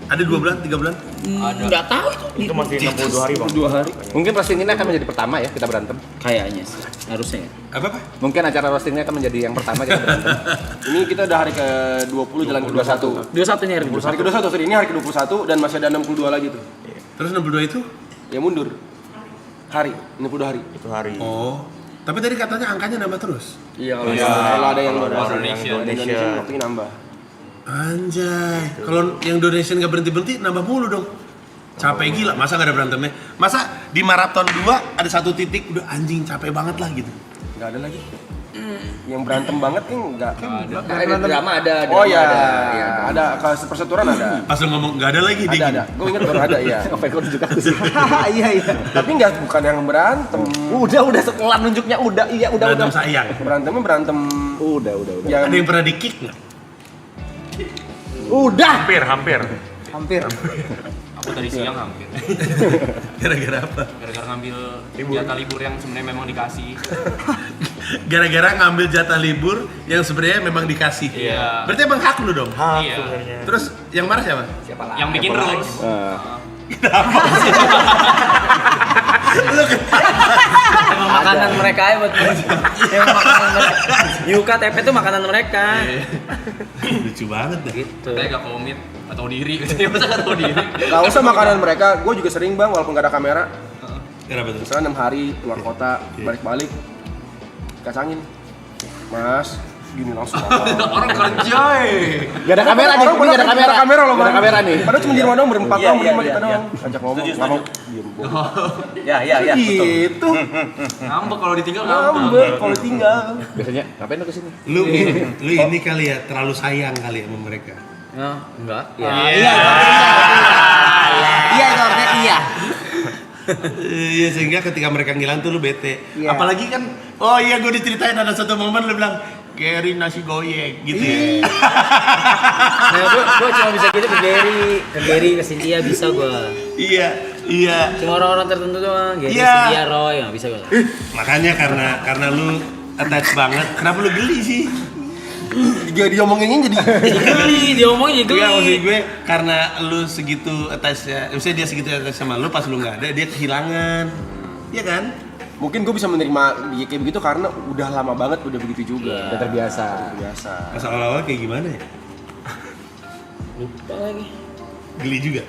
Ada 2 bulan, 3 bulan? Enggak tahu itu. Itu masih 62 hari, Bang. 2 hari. Mungkin roasting ini akan menjadi pertama ya kita berantem. Kayaknya sih. Harusnya ya. Apa? Mungkin acara roastingnya akan menjadi yang pertama kita berantem. Ini kita udah hari ke-20 jalan ke-21. 21 nih hari Hari ke-21, sorry, ini hari ke-21 dan masih ada 62 lagi tuh. Terus 62 itu? Ya mundur. Hari, 60 hari. Itu hari. Oh. Tapi tadi katanya angkanya nambah terus. Iya, kalau ada yang donation. donation waktunya nambah. Anjay, kalau yang donation gak berhenti-berhenti nambah mulu dong. Capek gila, masa gak ada berantemnya? Masa di maraton 2 ada satu titik udah anjing capek banget lah gitu. Enggak ada lagi. Yang berantem banget kan enggak. Ada drama ada. Oh ya, Iya. ada kalau perseturuan ada. Pas lu ngomong gak ada lagi dia Ada. Gue ingat baru ada ya. Sampai kau juga aku sih. Iya. Tapi bukan yang berantem. Udah setelah nunjuknya udah. berantem sayang. Berantemnya berantem Udah. yang Ada yang pernah di kick nggak? Udah. Hampir. Aku tadi siang hampir. Gara-gara apa? Gara-gara ngambil jatah libur yang sebenarnya memang dikasih. Gara-gara ngambil jatah libur yang sebenarnya memang dikasih. Iya. Berarti emang hak lu dong. Iya. Terus yang marah siapa? Yang bikin rules. Emang makanan mereka ya buat emang makanan mereka. Yuka TP itu makanan mereka. Lucu banget dah. Gitu. Katanya gak komit atau diri. Masa gak tahu diri? Gak usah makanan mereka, gue juga sering bang walaupun gak ada kamera. Kenapa tuh? Misalnya 6 hari keluar kota, balik-balik kacangin. Mas, gini langsung Orang kerja Gak ada kamera nih. Ini gak ada kamera. kamera loh bang. Gak ada kamera nih. Padahal cuma di rumah doang berempat doang berlima kita doang. Ajak ngomong, nggak mau. Diem. Ya. Gitu. ngambek kalau ditinggal ngambek. Ngambek kalau tinggal. Biasanya ngapain lu kesini? Lu ini kali ya terlalu sayang kali ya sama mereka. Enggak. Iya itu artinya iya. Iya sehingga ketika mereka ngilang tuh lu bete. Iya. Apalagi kan, oh iya gue diceritain ada satu momen lu bilang Gary nasi goyek gitu ya. Nah, gue cuma bisa gitu ke Gary, ke Cynthia bisa gue. Iya. Cuma orang-orang tertentu doang, Gary, Iya. Cynthia, Roy, nggak bisa gue. Makanya karena lu attach banget, kenapa lu geli sih? Dia diomonginnya jadi Geli, dia ngomongnya Enggak, maksud geli. gue karena lu segitu attach ya, maksudnya dia segitu attach sama lu pas lu nggak ada dia kehilangan, iya kan? mungkin gue bisa menerima dia kayak begitu karena udah lama banget udah begitu juga. Udah terbiasa. Biasa. Pas awal-awal kayak gimana ya? Lupa lagi. Geli juga.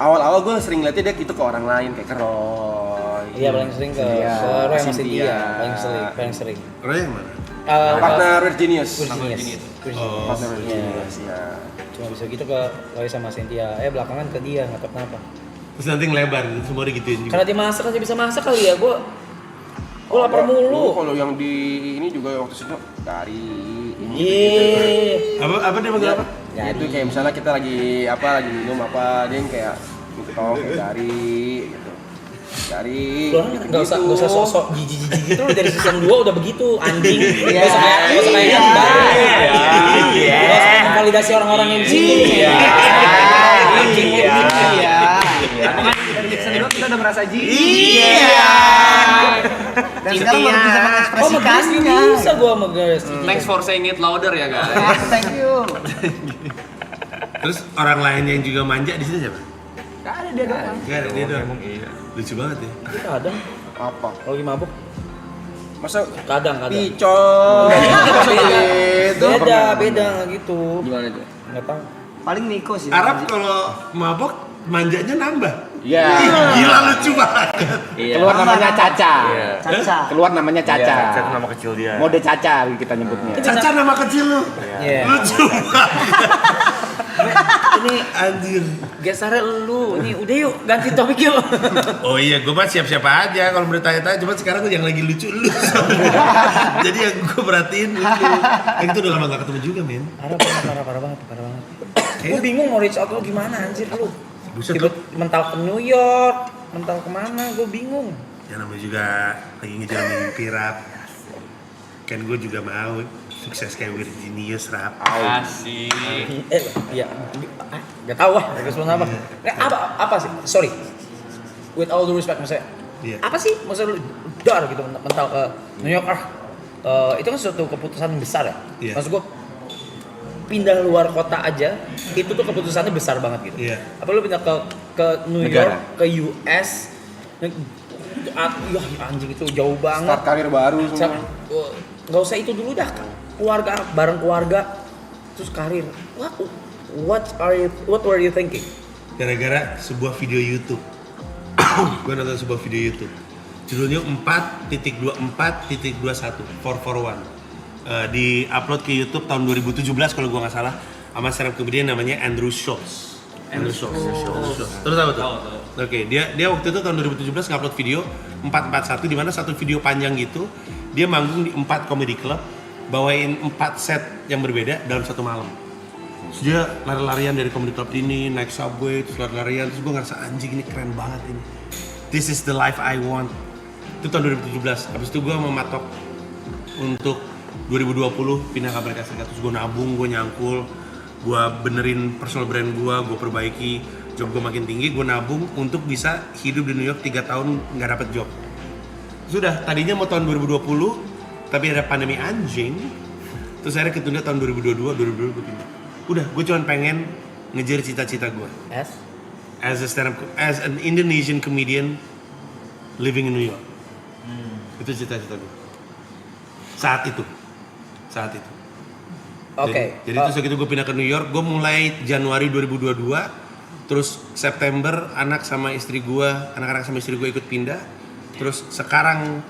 Awal-awal gue sering liatnya dia gitu ke orang lain kayak ke Roy. Iya paling sering ke Roy sama Cynthia, paling sering. Roy yang mana? Partner Weird Genius. Oh, Partner Weird Genius. Ya. Cuma bisa gitu ke Roy sama Cynthia. Belakangan ke dia nggak tahu kenapa. terus nanti ngelebar, semua digituin juga. Karena dia masak aja bisa masak kali ya, gue lapar mulu. Kalau yang di ini juga waktu itu dari ini. Iya. Apa dia manggil apa? Ya itu kayak misalnya kita lagi minum apa dia yang kayak gitu kayak dari gitu. Cari. Lu orang nggak usah sosok jijik gitu lu, dari season 2 udah begitu anjing. Nggak usah kayak yang baru. Nggak usah validasi orang-orang yang di sini. Anjing. Dari season 2 kita udah merasa jijik. Iya. Dan sekarang baru bisa Oh, mengekspresikannya. bisa gua sama guys. Thanks for saying it louder ya guys. Thank you. Terus orang lain yang juga manja di sini siapa? Gak ada dia doang. Gak ada dia doang. Lucu banget ya. Kadang Apa? kalau lagi mabuk, Masa kadang. picot. Beda gitu. Gimana itu? Nggak tahu. Paling Niko sih. Arab kalau mabok manjanya nambah. Iya. Gila lucu banget. Keluar namanya Caca. Caca. Keluar namanya Caca. Caca itu nama kecil dia. Mode Caca kita nyebutnya. Caca nama kecil lu. Iya. Lucu banget. Ini Anjir. gesernya lu. Ini udah yuk ganti topik yuk. Oh iya, gue mah siap-siap aja kalau bertanya-tanya. Cuma sekarang yang lagi lucu lu. Jadi yang gue perhatiin lucu. Itu udah lama gak ketemu juga, men. Parah banget. Gue bingung mau reach out lu gimana anjir lu. Buset Tiba lu. mental ke New York, mental kemana? Gue bingung. Ya namanya juga lagi ngejar mimpi, Rap. Kan gue juga mau sukses kayak Virginius, Rap. Asik. Iya, gak tahu lah. Gak sebenarnya apa. Apa sih? Sorry. With all due respect maksudnya. Iya. Apa sih maksud lu dar gitu mental ke New York itu kan suatu keputusan besar ya. Iya. Maksud gue pindah luar kota aja itu tuh keputusannya besar banget gitu. Iya. Apa lu pindah ke New Negara. York, ke US, ya anjing itu jauh banget. Start karir baru semua. Nggak usah itu dulu dah, keluarga bareng keluarga terus karir. What were you thinking? Gara-gara sebuah video YouTube. Gue nonton sebuah video YouTube. Judulnya 4.24.21 441. Di upload ke YouTube tahun 2017 kalau gue nggak salah, sama stand up comedian namanya Andrew Schulz. Terus tahu tuh? Oke, dia waktu itu tahun 2017 ngupload video 441 di mana satu video panjang gitu dia manggung di 4 comedy club, bawain 4 set yang berbeda dalam satu malam. Terus dia lari-larian dari comedy club ini, naik subway, terus lari-larian, terus gue ngerasa anjing ini keren banget ini. This is the life I want. Itu tahun 2017. Habis itu gue mematok untuk 2020 pindah ke Amerika Serikat. Terus gue nabung, gue nyangkul, gue benerin personal brand gue perbaiki, job gue makin tinggi, gue nabung untuk bisa hidup di New York 3 tahun nggak dapet job. Sudah, tadinya mau tahun 2020, tapi ada pandemi anjing, terus akhirnya ketunda tahun 2022 gue pindah. Udah, gue cuma pengen ngejar cita-cita gue. As an Indonesian comedian living in New York. Itu cita-cita gue. Saat itu. Oke. Jadi terus begitu gue pindah ke New York, gue mulai Januari 2022, terus September anak-anak sama istri gue ikut pindah, terus sekarang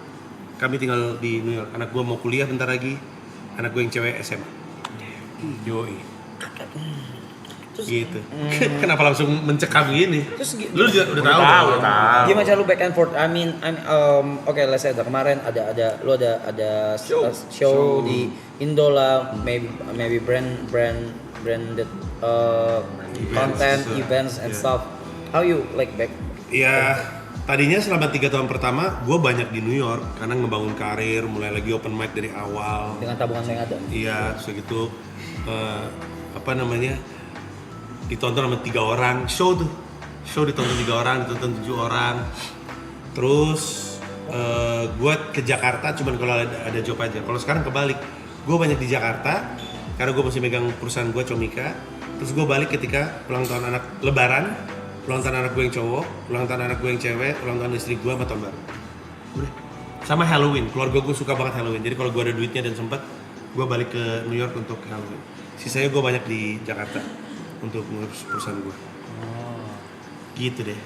kami tinggal di New York. Anak gue mau kuliah bentar lagi, anak gue yang cewek SMA. Yoi. Gitu. Kenapa langsung mencekam gini? Terus Lu juga udah tahu. gimana cara lu back and forth? I mean, oke, let's say kemarin ada show di Indo lah, maybe branded content, events and stuff. How you like back? Ya, tadinya selama 3 tahun pertama gue banyak di New York karena ngebangun karir, mulai lagi open mic dari awal. Dengan tabungan yang ada. Iya, terus gitu ditonton sama 3 orang, show ditonton 3 orang, ditonton 7 orang. Terus gue ke Jakarta cuman kalau ada job aja. Kalau sekarang kebalik, gue banyak di Jakarta karena gue masih megang perusahaan gue Comika. Terus gue balik ketika ulang tahun anak Lebaran, ulang tahun anak gue yang cowok, ulang tahun anak gue yang cewek, ulang tahun istri gue sama tahun baru. Udah. Sama Halloween, keluarga gue suka banget Halloween. Jadi kalau gue ada duitnya dan sempet, gue balik ke New York untuk Halloween. Sisanya gue banyak di Jakarta untuk ngurus perusahaan gue. Gitu deh.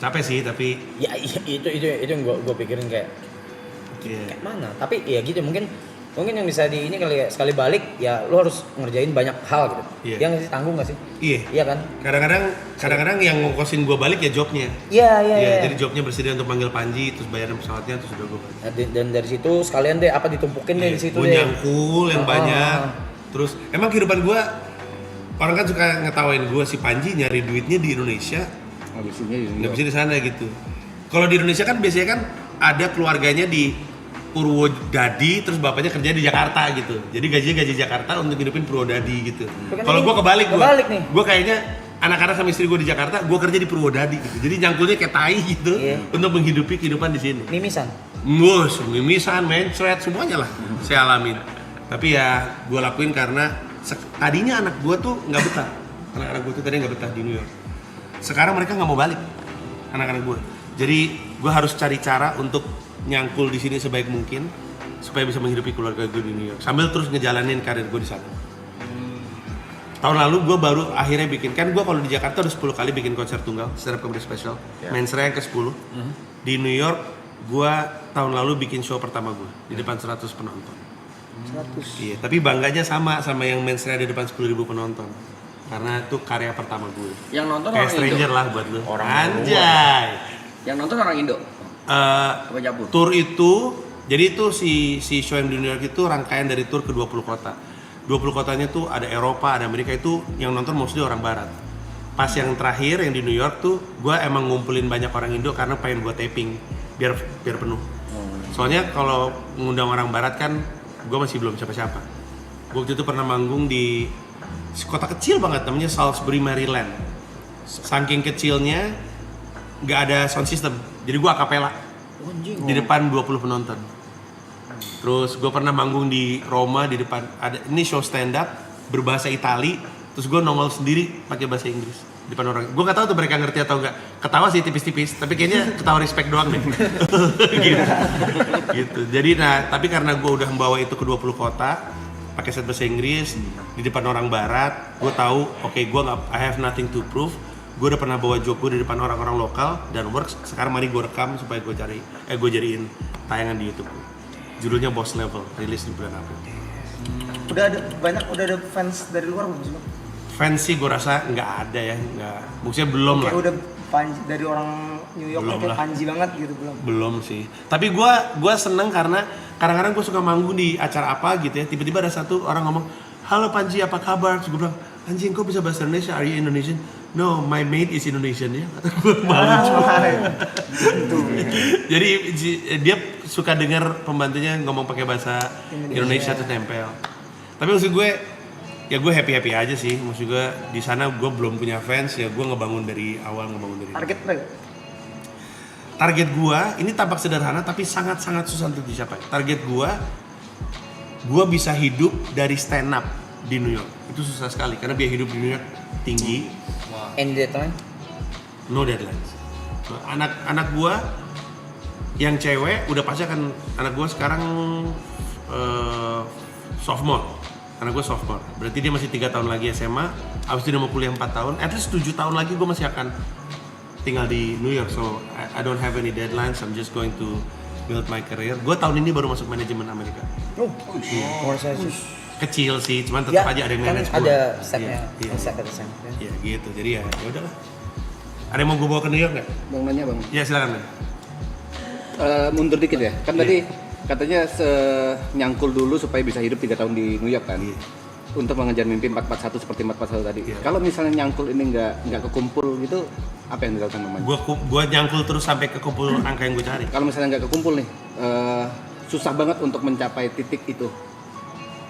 Capek sih tapi Ya itu yang gue pikirin kayak mana. Tapi ya gitu mungkin yang bisa di ini kali ya, sekali balik ya lu harus ngerjain banyak hal gitu. Iya. Dia nggak sih tanggung nggak sih? iya. Kan? Kadang-kadang yang ngongkosin gue balik ya jobnya. Iya. Jadi jobnya bersedia untuk manggil Panji, terus bayaran pesawatnya, terus udah gue balik. Nah, dan dari situ sekalian deh apa ditumpukin deh di situ Gue deh. nyangkul yang banyak. Terus emang kehidupan gue, orang kan suka ngetawain gue si Panji nyari duitnya di Indonesia Ngabisin di sana gitu. Kalau di Indonesia kan biasanya kan ada keluarganya di Purwodadi, terus bapaknya kerja di Jakarta gitu. Jadi gajinya gaji Jakarta untuk hidupin Purwodadi gitu. Kalau gue kebalik nih. Gue kayaknya anak-anak sama istri gue di Jakarta, gue kerja di Purwodadi gitu. Jadi nyangkulnya kayak tai gitu untuk menghidupi kehidupan di sini. Mimisan. Mimisan, mencret, semuanya lah saya alamin. Tapi ya gue lakuin karena tadinya anak gue tuh nggak betah. Anak-anak gue tuh tadinya nggak betah di New York. Sekarang mereka nggak mau balik, anak-anak gue. Jadi gue harus cari cara untuk nyangkul di sini sebaik mungkin supaya bisa menghidupi keluarga gue di New York sambil terus ngejalanin karir gue di sana. Tahun lalu gue baru akhirnya bikin, kan gue kalau di Jakarta udah 10 kali bikin konser tunggal, stand up comedy special, Mensreya yang ke-10. Di New York gue tahun lalu bikin show pertama gue di depan 100 penonton. 100? Iya, tapi bangganya sama yang Mensreya di depan 10.000 penonton. Karena itu karya pertama gue. Yang nonton kayak orang stranger Indo. lah buat lu. Anjay. Yang nonton orang Indo. Apa cabut? Tour itu, jadi itu si show yang di New York itu rangkaian dari tour ke 20 kota. 20 kotanya tuh ada Eropa, ada Amerika, itu yang nonton mostly orang barat. Pas yang terakhir yang di New York tuh, gue emang ngumpulin banyak orang Indo karena pengen gue taping biar penuh. Soalnya kalau ngundang orang barat kan, gue masih belum siapa-siapa. Gue waktu itu pernah manggung di kota kecil banget, namanya Salisbury, Maryland. Saking kecilnya, nggak ada sound system, jadi gue akapela di depan 20 penonton. Terus gue pernah manggung di Roma di depan, ada ini show stand up berbahasa Itali, terus gue nongol sendiri pakai bahasa Inggris di depan orang. Gue nggak tahu tuh mereka ngerti atau nggak, ketawa sih tipis-tipis, tapi kayaknya ketawa respect doang deh. gitu. Jadi tapi karena gue udah membawa itu ke 20 kota pakai set bahasa Inggris di depan orang barat, gue tahu gue nggak, I have nothing to prove. Gue udah pernah bawa joke gue di depan orang-orang lokal dan works. Sekarang mari gue rekam supaya gue jadiin tayangan di YouTube. Judulnya Boss Level, rilis di bulan April. Udah ada fans dari luar belum sih? Fans sih gue rasa nggak ada ya, nggak. Maksudnya belum lah. Kayak udah dari orang New York Belum kayak lah. Panji banget gitu belum? Belum sih. Tapi gue seneng karena kadang-kadang gue suka manggung di acara apa gitu ya. Tiba-tiba ada satu orang ngomong, "Halo Panji, apa kabar?" Terus gue bilang, "Anjing, kok bisa bahasa Indonesia? Are you Indonesian?" "No, my mate is Indonesian," ya. Kata gue malu. Jadi dia suka dengar pembantunya ngomong pakai bahasa Indonesia tuh tempel. Tapi maksud gue, ya gue happy aja sih. Maksud gue di sana gue belum punya fans, ya gue ngebangun dari awal, Target berapa? Target gue ini tampak sederhana tapi sangat-sangat susah untuk dicapai. Target gue bisa hidup dari stand up di New York. Itu susah sekali karena biaya hidup di New York tinggi. Any deadline? No deadlines. Anak gua yang cewek udah pasti akan, anak gua sekarang sophomore. Anak gua sophomore. Berarti dia masih 3 tahun lagi SMA. Abis itu dia mau kuliah 4 tahun. At least 7 tahun lagi gua masih akan tinggal di New York. So I don't have any deadlines. I'm just going to build my career. Gua tahun ini baru masuk manajemen Amerika. Kecil sih, cuman tetap aja ada yang manage kan gua. ada stepnya, Iya. step at a time. Iya gitu. Jadi ya udahlah. Ada yang mau gue bawa ke New York nggak? Bang nanya bang, Ya silakan. mundur dikit ya. Kan tadi katanya nyangkul dulu supaya bisa hidup 3 tahun di New York kan. Untuk mengejar mimpi 441 seperti 441 tadi. Iya. Kalau misalnya nyangkul ini nggak kekumpul gitu, apa yang dilakukan namanya? Gua nyangkul terus sampai ke kumpul angka yang gue cari. Kalau misalnya nggak kekumpul nih, susah banget untuk mencapai titik itu.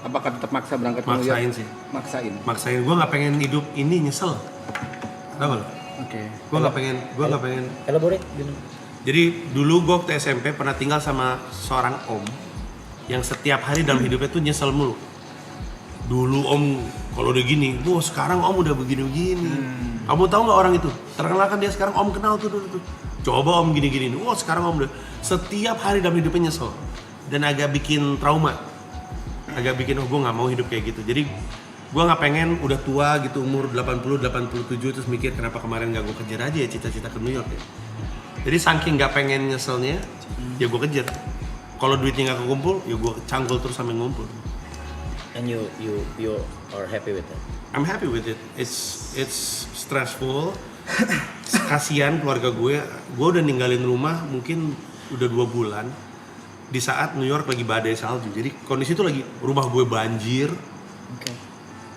Apakah tetap maksa berangkat ke New York? Maksain sih. Maksain. Gue nggak pengen hidup ini nyesel. Tahu nggak lo? Oke. Gue nggak pengen. Elaborate. Jadi dulu gue waktu SMP pernah tinggal sama seorang om yang setiap hari dalam hidupnya tuh nyesel mulu. Dulu om kalau udah gini, wah sekarang om udah begini-begini. Kamu tahu nggak orang itu? Terkenal kan dia sekarang, om kenal tuh dulu tuh. Coba om gini-gini, wah sekarang om udah. Setiap hari dalam hidupnya nyesel dan agak bikin trauma. Agak bikin, gue nggak mau hidup kayak gitu. Jadi gue nggak pengen udah tua gitu, umur 80-87 terus mikir kenapa kemarin nggak gue kejar aja ya cita-cita ke New York ya. Jadi saking nggak pengen nyeselnya, ya gue kejar. Kalau duitnya nggak kekumpul, ya gue cangkul terus sampai ngumpul. And you are happy with that? I'm happy with it. It's stressful. Kasian keluarga gue udah ninggalin rumah mungkin udah 2 bulan. Di saat New York lagi badai salju, jadi kondisi itu lagi rumah gue banjir,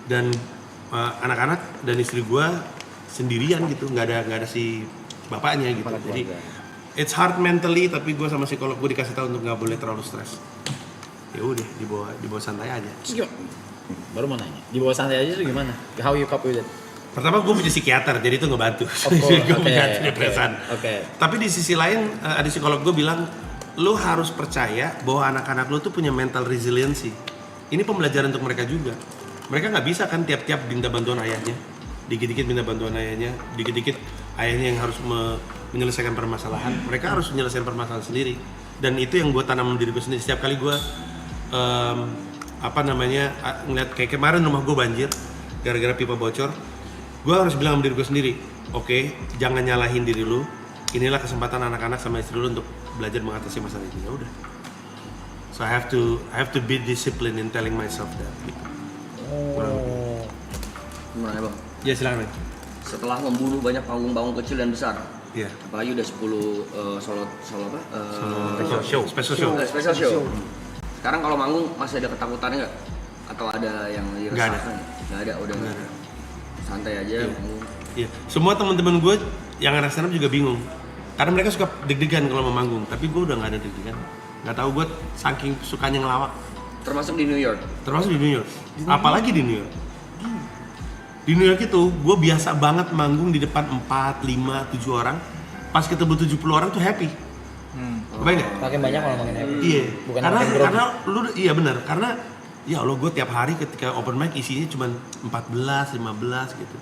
dan anak-anak dan istri gue sendirian gitu, nggak ada si bapaknya gitu. Jadi it's hard mentally, tapi gue sama psikolog gue dikasih tahu untuk nggak boleh terlalu stres. Ya udah, dibawa santai aja. Baru mau nanya, di bawah santai aja tuh gimana? How you cope with it? Pertama gue punya psikiater, jadi itu ngebantu. Gue punya antidepresan. Tapi di sisi lain ada psikolog gue bilang, lu harus percaya bahwa anak-anak lu tuh punya mental resiliency. Ini pembelajaran untuk mereka juga. Mereka nggak bisa kan tiap-tiap minta bantuan ayahnya, dikit-dikit minta bantuan ayahnya, dikit-dikit ayahnya yang harus menyelesaikan permasalahan. Mereka harus menyelesaikan permasalahan sendiri. Dan itu yang gue tanam diri gue sendiri. Setiap kali gue ngeliat kayak kemarin rumah gue banjir gara-gara pipa bocor, gue harus bilang sama diri gue sendiri, oke, jangan nyalahin diri lu. Inilah kesempatan anak-anak sama istri lu untuk belajar mengatasi masalah ini. Ya udah. So I have to be disciplined in telling myself that. Gimana ya Bang? Ya silakan. Setelah membunuh banyak panggung-panggung kecil dan besar, apalagi udah 10 special show. Sekarang kalau manggung masih ada ketakutannya nggak? Atau ada yang dirasakan? Nggak ada, udah nggak ada. Santai aja manggung. Iya. Semua teman-teman gue yang anak stand up juga bingung. Karena mereka suka deg-degan kalau mau manggung, tapi gue udah nggak ada deg-degan. Nggak tahu gue saking sukanya ngelawak. Termasuk di New York. Apalagi di New York. Di New York itu gue biasa banget manggung di depan 4, 5, 7 orang. Pas ketemu 70 orang tuh happy. Kebayang nggak? Makin banyak kalau makin happy. Iya. Bukan Karena lu iya benar. Karena ya Allah, gue tiap hari ketika open mic isinya cuma 14, 15 gitu.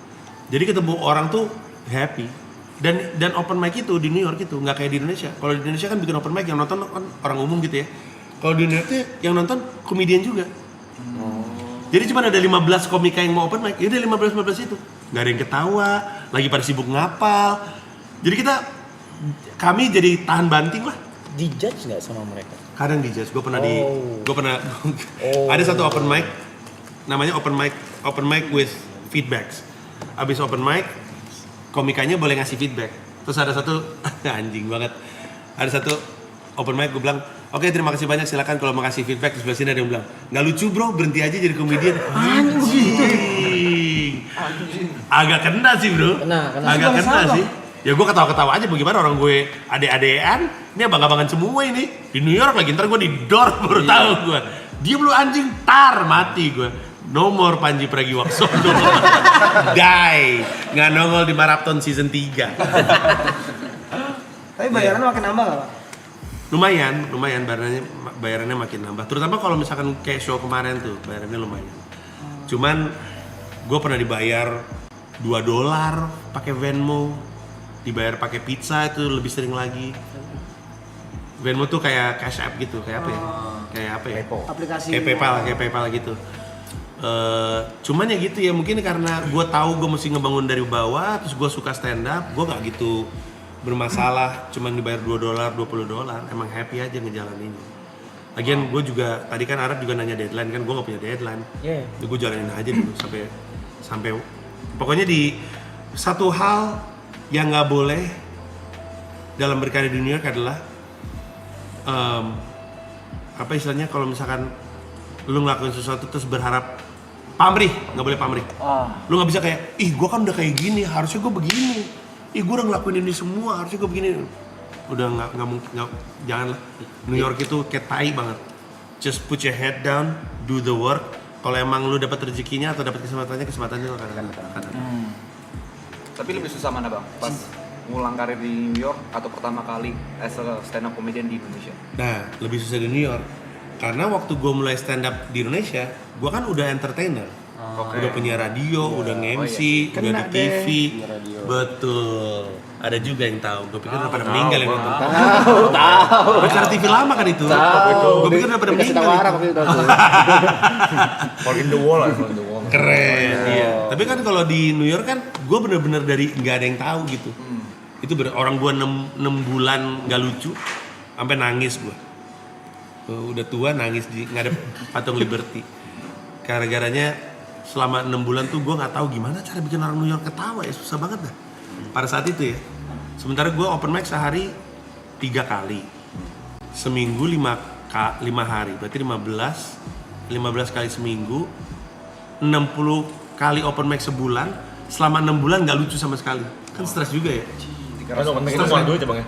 Jadi ketemu orang tuh happy. Dan open mic itu di New York itu nggak kayak di Indonesia. Kalau di Indonesia kan bikin open mic yang nonton kan orang umum gitu ya. Kalau di New York tuh yang nonton komedian juga. Jadi cuma ada 15 komika yang mau open mic. Ya udah 15 itu. Nggak ada yang ketawa, lagi pada sibuk ngapal. Jadi kami jadi tahan banting lah. Dijudge nggak sama mereka? Kadang dijudge. Gue pernah ada satu open mic namanya open mic with feedbacks. Abis open mic komikanya boleh ngasih feedback. Terus ada satu anjing banget. Ada satu open mic gue bilang, "Oke, terima kasih banyak, silakan kalau mau kasih feedback." Di sebelah sini ada yang bilang, "Nggak lucu bro, berhenti aja jadi komedian." Anjing. Agak kena sih bro. Agak kena sih. Ya gue ketawa-ketawa aja, bagaimana orang gue ade-adean, ini abang-abangan semua ini. Di New York lagi, ntar gue di door baru tahu gue. Diam lu anjing, mati gue. No more Panji Pragiwaksono. Die. Nggak nongol di Marathon season 3. Tapi bayarannya makin nambah nggak Pak? Lumayan bayarannya makin nambah. Terutama kalau misalkan kayak show kemarin tuh, bayarannya lumayan. Cuman gue pernah dibayar $2 pakai Venmo, dibayar pakai pizza itu lebih sering lagi. Venmo tuh kayak Cash App gitu, kayak apa ya? Aplikasi. Kayak PayPal gitu. Cuman ya gitu ya, mungkin karena gue tahu gue mesti ngebangun dari bawah, terus gue suka stand up, gue nggak gitu bermasalah, cuman dibayar $2, $20, emang happy aja ngejalaninnya. Lagian gue juga, tadi kan Arab juga nanya deadline kan, gue nggak punya deadline, gue jalanin aja dulu sampai pokoknya di satu hal yang nggak boleh dalam berkarya di New York adalah apa istilahnya, kalau misalkan lu ngelakuin sesuatu terus berharap pamrih, nggak boleh pamrih. Lu nggak bisa kayak, ih gue kan udah kayak gini, harusnya gue begini. Ih gue udah ngelakuin ini semua, harusnya gue begini. Udah nggak mungkin, jangan lah. New York itu kayak tai banget. Just put your head down, do the work. Kalau emang lu dapat rezekinya atau dapat kesempatannya itu akan. Tapi lebih susah mana bang? Pas ngulang karir di New York atau pertama kali as a stand up comedian di Indonesia? Nah, lebih susah di New York. Karena waktu gue mulai stand up di Indonesia, gue kan udah entertainer. Udah punya radio, udah nge-MC, udah di TV. Betul. Ada juga yang tahu. Gue pikir udah pada meninggal yang nonton. Tahu. Acara TV lama kan itu. Gue pikir udah pada meninggal. In the wall. Keren. Iya. Tapi kan kalau di New York kan, gue bener-bener dari nggak ada yang tahu gitu. Itu orang gue 6 bulan nggak lucu, sampai nangis gue. Udah tua nangis di ngadep patung Liberty. Gara-garanya selama 6 bulan tuh gue nggak tahu gimana cara bikin orang New York ketawa, ya susah banget dah. Pada saat itu ya. Sementara gue open mic sehari 3 kali, seminggu 5 hari, berarti 15 kali seminggu, 60 kali open mic sebulan, selama 6 bulan nggak lucu sama sekali. Kan stres juga ya. Masuk penting itu uang duit ya bang ya?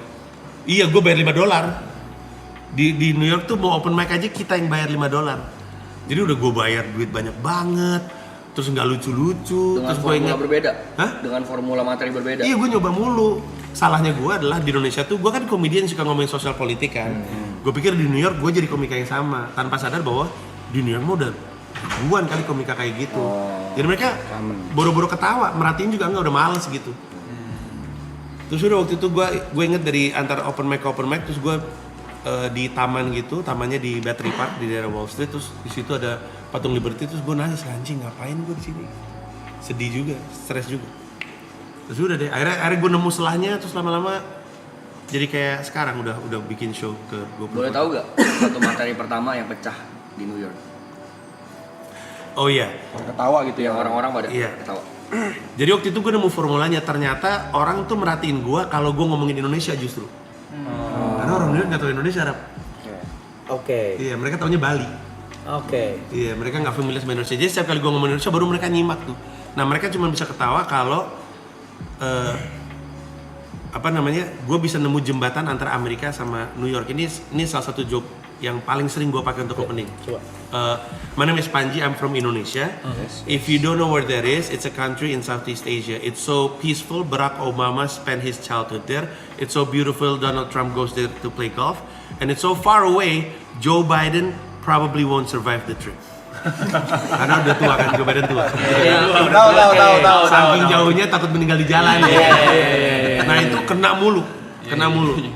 Iya, gue bayar $5. Di New York tuh mau open mic aja kita yang bayar $5. Jadi udah gue bayar duit banyak banget. Terus nggak lucu-lucu. Dengan Terus gue formula ingat berbeda. Hah? Dengan formula materi berbeda. Iya, gue nyoba mulu. Salahnya gue adalah di Indonesia tuh, gue kan komedian suka ngomongin sosial politik kan. Gue pikir di New York gue jadi komika yang sama, tanpa sadar bahwa di New York mah udah ribuan kali komika kayak gitu. Jadi mereka boro-boro ketawa, merhatiin juga enggak, udah males gitu. Terus udah waktu itu gue inget dari antar open mic ke open mic, terus gue di taman gitu, tamannya di Battery Park di daerah Wall Street, terus di situ ada patung Liberty, terus gue nangis, anjing ngapain gue di sini? Sedih juga, stres juga. Terus udah deh, akhirnya gue nemu selahnya, terus lama-lama jadi kayak sekarang udah bikin show ke 20. Boleh tahu gak satu materi pertama yang pecah di New York? Oh iya. ketawa gitu ya. Yang orang-orang pada Iya. ketawa. Jadi waktu itu gue nemu formulanya, ternyata orang tuh merhatiin gue kalau gue ngomongin Indonesia justru. Karena orang New York nggak tahu Indonesia, Arab. Oke. Iya, mereka taunya Bali. Oke. Iya, mereka nggak familiar sama Indonesia. Jadi setiap kali gue ngomong Indonesia baru mereka nyimak tuh. Nah, mereka cuma bisa ketawa kalau gue bisa nemu jembatan antara Amerika sama New York. Ini salah satu joke yang paling sering gue pakai untuk opening. Coba. My name is Panji, I'm from Indonesia. If you don't know where that is, it's a country in Southeast Asia. It's so peaceful. Barack Obama spent his childhood there. It's so beautiful. Donald Trump goes there to play golf. And it's so far away, Joe Biden probably won't survive the trip. Karena udah tua kan, Joe Biden tua. Tahu. Saking jauhnya takut meninggal di jalan. Nah itu kena mulu.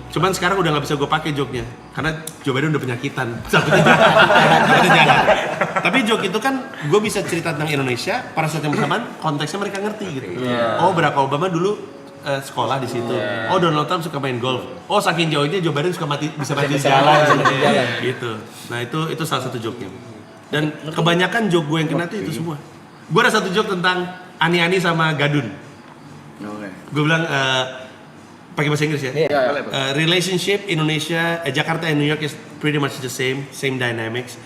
Cuman sekarang udah nggak bisa gue pakai joke-nya karena Joe Biden udah penyakitan. Takutnya jalan. Tapi joke itu kan gue bisa cerita tentang Indonesia pada saat yang bersamaan konteksnya mereka ngerti gitu. Oh, Barack Obama dulu sekolah di situ. Oh, Donald Trump suka main golf. Oh, saking jauhnya Joe Biden bisa mati di jalan. Gitu. Nah itu salah satu joke-nya. Dan kebanyakan joke gue yang kena itu semua. Gue ada satu joke tentang Ani-Ani sama Gadun. Gue bilang pakai bahasa Inggris ya. Relationship Indonesia, Jakarta and New York is pretty much the same dynamics.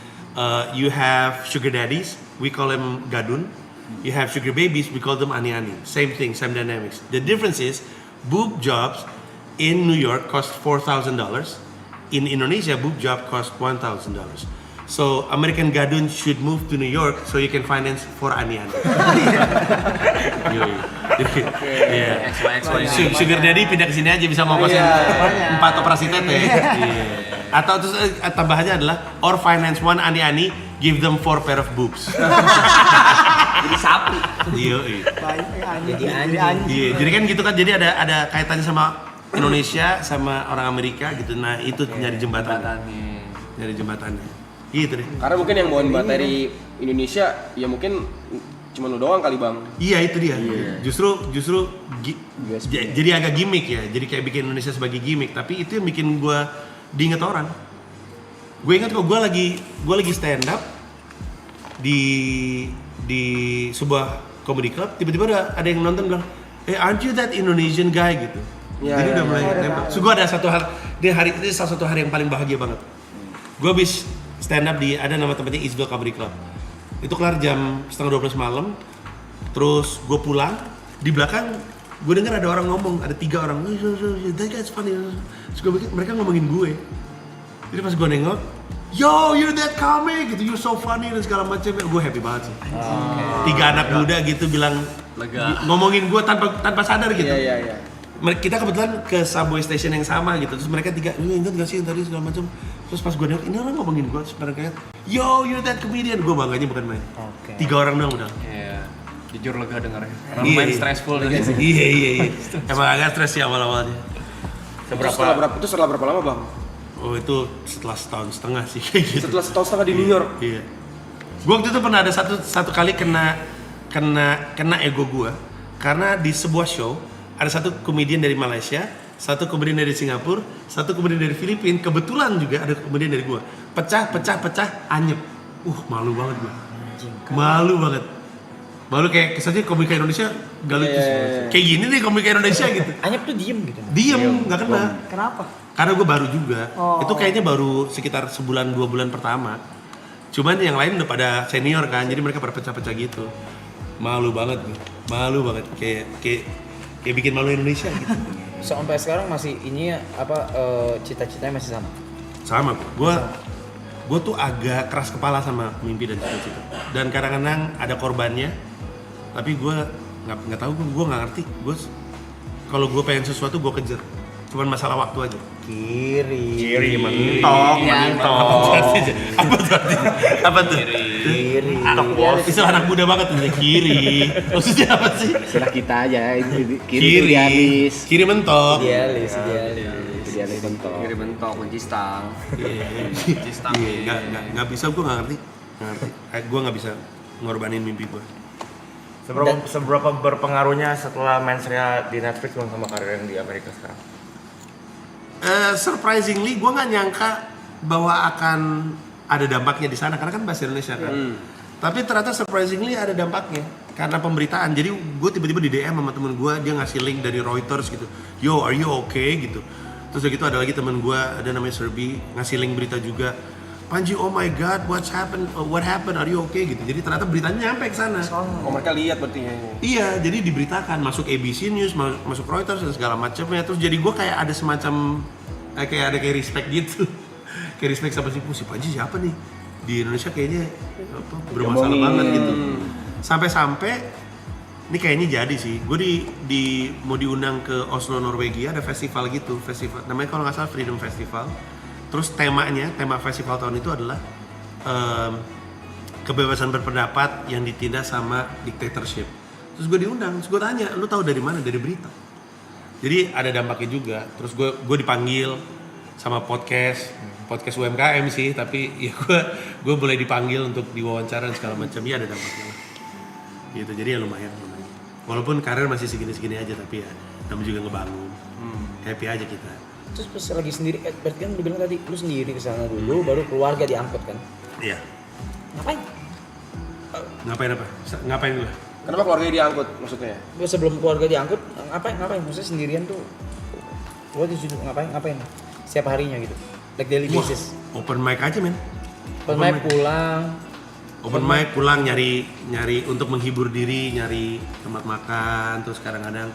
You have sugar daddies, we call them Gadun. You have sugar babies, we call them Ani-Ani. Same thing, same dynamics. The difference is boob jobs in New York cost $4,000. In Indonesia, boob job cost $1,000. So American Gadun should move to New York so you can finance for Ani-Ani. Iya. Sugar daddy pindah ke sini aja bisa ngokosin 4 operasi tete. Atau terus tambahannya adalah or finance one Ani-Ani, give them 4 pair of boobs. Jadi sapi. Jadi anjing. Iya, jadi kan gitu kan, jadi ada kaitannya sama Indonesia sama orang Amerika gitu. Nah, itu nyari jembatannya. Gitu deh. Karena mungkin yang bawain materi Indonesia ya mungkin cuma lu doang kali bang. Iya itu dia. Justru jadi agak gimmick ya. Jadi kayak bikin Indonesia sebagai gimmick. Tapi itu yang bikin gue diinget orang. Gue inget kok gue lagi stand up di sebuah comedy club. Tiba-tiba ada yang nonton bilang, aren't you that Indonesian guy gitu. Jadi udah mulai nempel. So gue ada satu hal ini salah satu hari yang paling bahagia banget. Gue habis stand up ada nama tempatnya Eastville Comedy Club. Itu kelar jam 11:30 malam. Terus gue pulang, di belakang gue dengar ada orang ngomong, ada 3 orang. That guy's funny. Terus gue pikir mereka ngomongin gue. Jadi pas gue nengok, yo you're that comic gitu, you're so funny dan segala macam. Gue happy banget sih. 3 anak muda gitu bilang ngomongin gue tanpa sadar gitu. Iya. Kita kebetulan ke subway station yang sama gitu, terus mereka 3, ingat gak sih yang tadi segala macam. Terus pas gue nengok, ini orang ngomongin gue, terus mereka yo you're that comedian. Gue bangganya bukan main. 3 orang doang udah. Iya. Jujur lega dengarnya. Orang main stressful nih. Iya. Emang agak stres sih awal-awalnya. Setelah berapa lama bang? Oh itu setelah setahun setengah sih kayak gitu. Setelah setahun setengah di New York. Iya. Gue waktu itu pernah ada satu kali kena ego gue karena di sebuah show ada satu komedian dari Malaysia, satu komedian dari Singapura, satu komedian dari Filipina, kebetulan juga ada komedian dari gue. Pecah, anyep. Malu banget gue. Malu kayak kesannya komika Indonesia gak lucu. Kayak gini nih komika Indonesia gitu. Anyep tuh diem gitu. Diem, gak kena. Kenapa? Karena gue baru juga. Itu kayaknya baru sekitar sebulan 2 bulan pertama. Cuman yang lain udah pada senior kan, jadi mereka pada pecah-pecah gitu. Malu banget gue. Malu banget kayak bikin malu Indonesia gitu. Sampai sekarang masih ini ya, cita-citanya masih sama. Sama gue tuh agak keras kepala sama mimpi dan cita-cita. Dan kadang-kadang ada korbannya, tapi gue nggak tahu, gue nggak ngerti. Gue kalau gue pengen sesuatu gue kejar, cuman masalah waktu aja. Kiri mentok. Apa tuh? Kiri. Istilah anak muda banget tuh, kiri. Maksudnya apa sih? Istilah kita aja, kiri idealis. Kiri mentok. Idealis. Idealis mentok. Kiri bentok, kunci stang. Kunci stang. Nggak bisa, gue nggak ngerti. Gue nggak bisa ngorbanin mimpi gue. Seberapa berpengaruhnya setelah main serial di Netflix Bang sama karir yang di Amerika sekarang? Surprisingly, gue nggak nyangka bahwa akan ada dampaknya di sana karena kan bahasa Indonesia kan. Tapi ternyata surprisingly ada dampaknya karena pemberitaan. Jadi gue tiba-tiba di DM sama temen gue, dia ngasih link dari Reuters gitu. Yo, are you okay gitu. Terus udah gitu ada lagi temen gue, ada namanya Serbi, ngasih link berita juga. Panji, oh my god, what happened, are you okay gitu. Jadi ternyata beritanya nyampe ke sana. Oh, mereka lihat berarti ya. Iya, jadi diberitakan, masuk ABC News, masuk Reuters dan segala macamnya. Terus jadi gue kayak ada semacam kayak respect gitu. Kayak respect sama si Panji siapa nih? Di Indonesia kayaknya bermasalah banget gitu. Sampai-sampai ini kayaknya jadi sih. Gue mau diundang ke Oslo, Norwegia, ada festival gitu, festival namanya kalau nggak salah Freedom Festival. Terus tema festival tahun itu adalah kebebasan berpendapat yang ditindas sama dictatorship. Terus gue diundang, terus gue tanya, lu tahu dari mana? Dari berita. Jadi ada dampaknya juga. Terus gue dipanggil sama podcast UMKM sih, tapi ya gue boleh dipanggil untuk diwawancara dan segala macam. Ya ada dampaknya lah. Gitu, jadi ya lumayan. Walaupun karir masih segini-segini aja, tapi ya namanya juga ngebangun. Happy aja kita. Terus pas lagi sendiri, berarti kan lu bilang tadi, lu sendiri kesana dulu, baru keluarga diangkut kan? Iya. Ngapain? Ngapain apa? Ngapain gue? Kenapa keluarganya diangkut maksudnya? Sebelum keluarga diangkut, ngapain? Maksudnya sendirian tuh, lu disuruh ngapain? Setiap harinya gitu, like daily basis. Open mic aja men. Open mic pulang. Open mic pulang nyari untuk menghibur diri, nyari tempat makan, terus kadang-kadang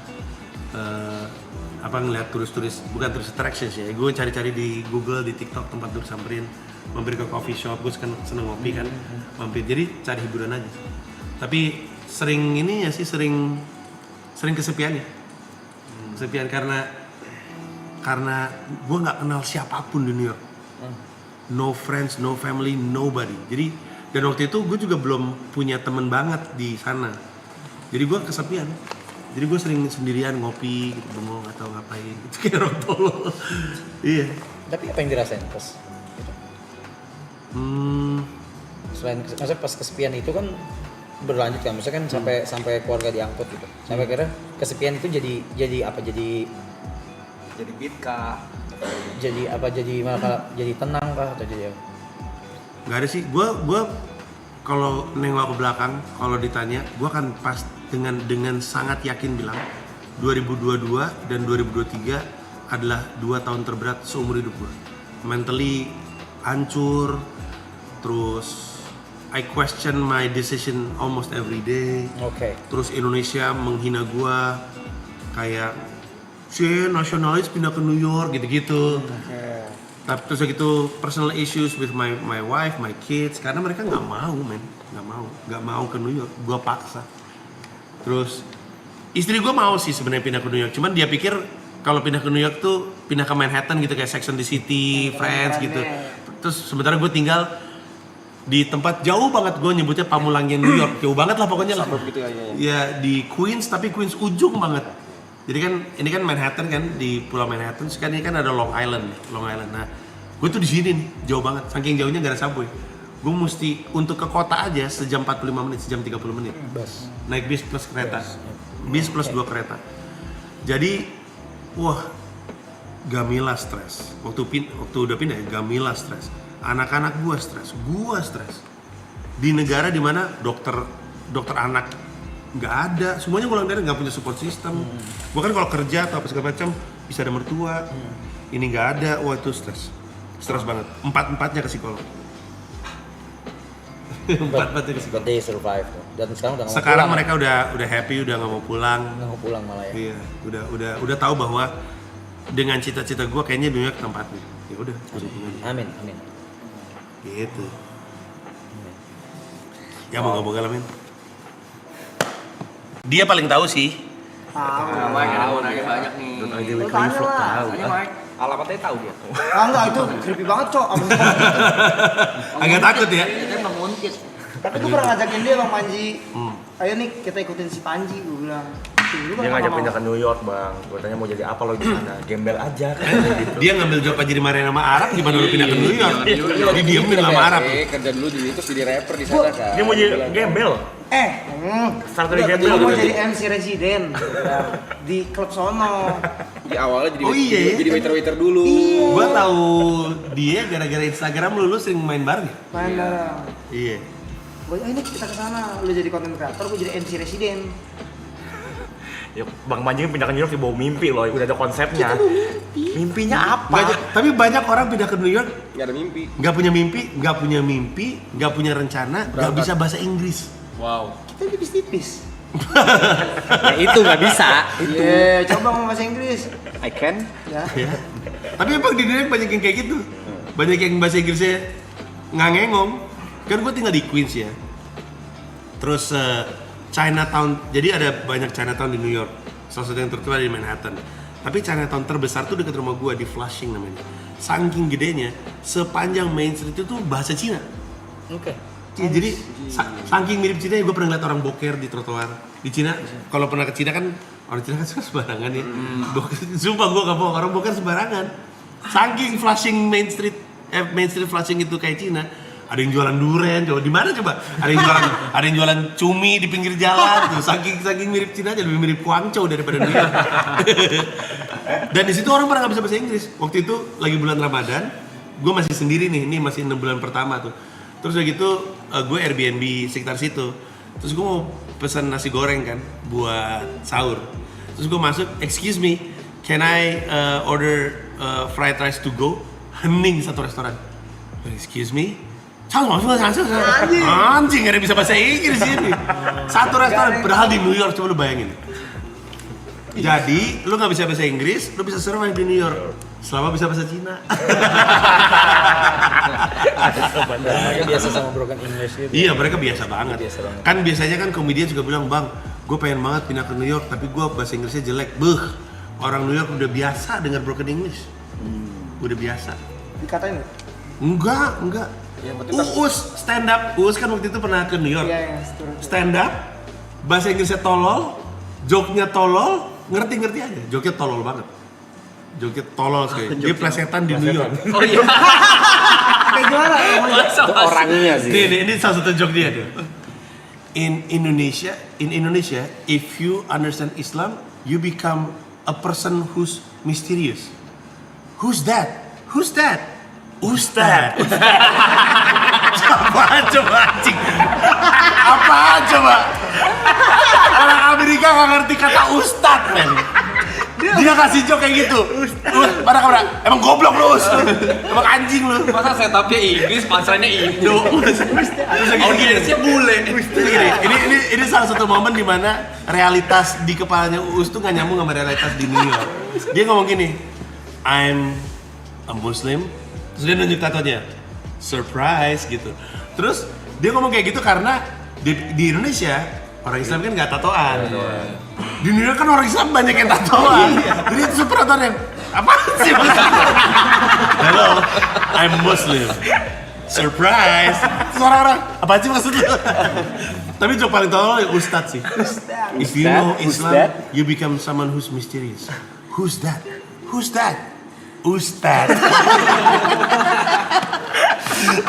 ngeliat turis-turis, bukan tourist attractions ya, gue cari-cari di Google, di TikTok tempat duduk samperin, mampir ke coffee shop, gue seneng ngopi kan, mampir, jadi cari hiburan aja. Tapi sering kesepian ya, kesepian karena gue nggak kenal siapapun di New York, no friends, no family, nobody. Jadi dan waktu itu gue juga belum punya temen banget di sana, jadi gue kesepian. Jadi gue sering sendirian ngopi gitu, bengong atau ngapain gitu, kayak orang tolol. Iya. Tapi apa yang dirasain pas gitu? Selain maksudnya pas kesepian itu kan berlanjut kan, maksudnya kan sampai keluarga diangkut gitu. Sampai akhirnya kesepian itu jadi apa? Jadi beat kah? Jadi apa? Jadi tenang kah atau jadi apa? Gak ada sih. Gue kalau nengok ke belakang, kalau ditanya, gue akan pas dengan sangat yakin bilang 2022 dan 2023 adalah 2 tahun terberat seumur hidup gue. Mentally hancur, terus I question my decision almost every day. Oke. Terus Indonesia menghina gue, kayak nasionalis pindah ke New York gitu-gitu. Tapi terus gitu personal issues with my wife, my kids, karena mereka nggak mau ke New York, gue paksa. Terus istri gue mau sih sebenarnya pindah ke New York, cuman dia pikir kalau pindah ke New York tuh pindah ke Manhattan gitu, kayak Sex and the City, Friends gitu. Terus sementara gue tinggal di tempat jauh banget, gue nyebutnya Pamulangian New York, jauh banget lah pokoknya lah. Gitu ya di Queens, tapi Queens ujung banget. Jadi kan ini kan Manhattan kan, di Pulau Manhattan. Sekarang ini kan ada Long Island. Nah, gue tuh di sini nih, jauh banget. Saking jauhnya gak ada subway. Gue mesti untuk ke kota aja sejam 45 menit, sejam 30 menit. Naik bis plus kereta. Bis plus 2 kereta. Jadi, wah, Gamila stres. Waktu udah pindah ya, Gamila stres. Anak-anak gue stres. Di negara dimana dokter anak nggak ada, semuanya ngulang dari nggak punya support system. Gue kan kalau kerja atau apa segala macam bisa ada mertua. Ini nggak ada, wah itu stres banget. 4-4nya ke psikolog. 4 di Meksiko. But they survive. Dan sekarang udah nggak mau Sekarang pulang. mereka udah happy, udah nggak mau pulang. Nggak mau pulang malah ya. Iya, udah tahu bahwa dengan cita-cita gue kayaknya New York tempatnya. Ya udah, Amin. gitu. Ya moga-moga lah, men. Dia paling tahu sih. Mike mau nanya banyak nih. Lu tanya lah. Tanya Mike. Alamatnya tahu dia. Enggak, itu creepy banget, Cok. Agak takut ya. Tapi gue pernah ngajakin dia Bang Panji. Ayo nih kita ikutin si Panji, gue bilang. Dia ngajak pindah ke New York, Bang. Gue tanya mau jadi apa lo di sana? Gembel aja kan gitu. Dia ngambil job aja di Mariana sama Arab, gimana lu pindah ke New York? Dia diemin sama Arab. Kerja dulu di terus jadi rapper di sana kan. Dia mau jadi gembel. Start dari gembel. Gue mau jadi MC residen di klub sono. Di awalnya jadi Iya. jadi waiter dulu. Gua tahu dia gara-gara Instagram lu sering main bareng. Main bareng. Iya. Gue ini kita ke sana, lu jadi content creator, gue jadi MC residen. Ya, Bang Panji pindah ke New York dibawa mimpi loh, udah ada konsepnya. Mimpinya apa? Tapi banyak orang pindah ke New York Gak ada mimpi. nggak punya rencana, nggak bisa bahasa Inggris. Wow. Kita tipis-tipis. Ya itu nggak bisa. Iya, coba ngomong bahasa Inggris. I can. Ya. Ya. Tapi emang di New York banyak yang kayak gitu. Banyak yang bahasa Inggrisnya ngangengong. Kan gue tinggal di Queens ya. Terus Chinatown, jadi ada banyak Chinatown di New York. Salah satu yang tertua di Manhattan. Tapi Chinatown terbesar tuh dekat rumah gue di Flushing namanya. Saking gedenya, sepanjang Main Street itu bahasa Cina. Oke. Ya, jadi saking mirip Cina, gue pernah ngeliat orang boker di trotoar di Cina. Kalau pernah ke Cina kan orang Cina kan suka sembarangan ya. Sumpah gue gak bohong, orang boker sembarangan. Saking Flushing Main Street Flushing itu kayak Cina. Ada yang jualan durian, coba di mana coba? Ada yang jualan cumi di pinggir jalan. Tuh, saking mirip Cina aja, lebih mirip Guangzhou daripada New York. Dan di situ orang pada nggak bisa bahasa Inggris. Waktu itu lagi bulan Ramadan, gue masih sendiri nih, ini masih 6 bulan pertama tuh. Terus udah gitu gue Airbnb sekitar situ. Terus gue mau pesan nasi goreng kan buat sahur. Terus gue masuk, excuse me, can I order fried rice to go? Hening satu restoran. Excuse me. Anjing, gak ada bisa bahasa Inggris ini. Satu restoran, padahal di New York, coba lu bayangin. Jadi, lu gak bisa bahasa Inggris, lu bisa survive di New York selama bisa bahasa Cina. Mereka biasa sama broken English gitu. Iya, mereka biasa banget. Kan biasanya kan komedian juga bilang, Bang, gue pengen banget pindah ke New York, tapi gue bahasa Inggrisnya jelek. Orang New York udah biasa dengar broken English. Udah biasa. Dikatain nggak? Enggak. Uus stand up, Uus kan waktu itu pernah ke New York. Iya, Stand up, bahasa Inggrisnya tolol, joke-nya tolol, ngerti aja. Joke-nya tolol banget. Joke-nya tolol sekali. Dia plesetan di New York. Oh iya. Kayak gimana? Itu orangnya sih. Ini salah satu joke dia tuh. In Indonesia, if you understand Islam, you become a person who's mysterious. Who's that? Ustad. Apaan coba anjing? Apaan coba? Orang Amerika gak ngerti kata ustad, men. Dia kasih joke kayak gitu. Pada kamera, emang goblok lu, emang anjing lu. Masa setupnya Inggris, punchline-nya Indo. Terus Audiensnya bule. Ini salah satu momen dimana realitas di kepalanya Uus tuh gak nyambung sama realitas di New York. Dia ngomong gini, I'm a Muslim. Terus dia nunjuk tatonya, surprise gitu. Terus dia ngomong kayak gitu karena di Indonesia orang Islam kan nggak tatoan. Di New York kan orang Islam banyak yang tatoan. Jadi itu super tatoan. Apa sih? Hello, I'm Muslim. Surprise. Terus orang-orang, apa sih maksud lu? Tapi joke paling tolol ya Ustadz sih. If you know Islam, you become someone who's mysterious. Who's that? Ustad.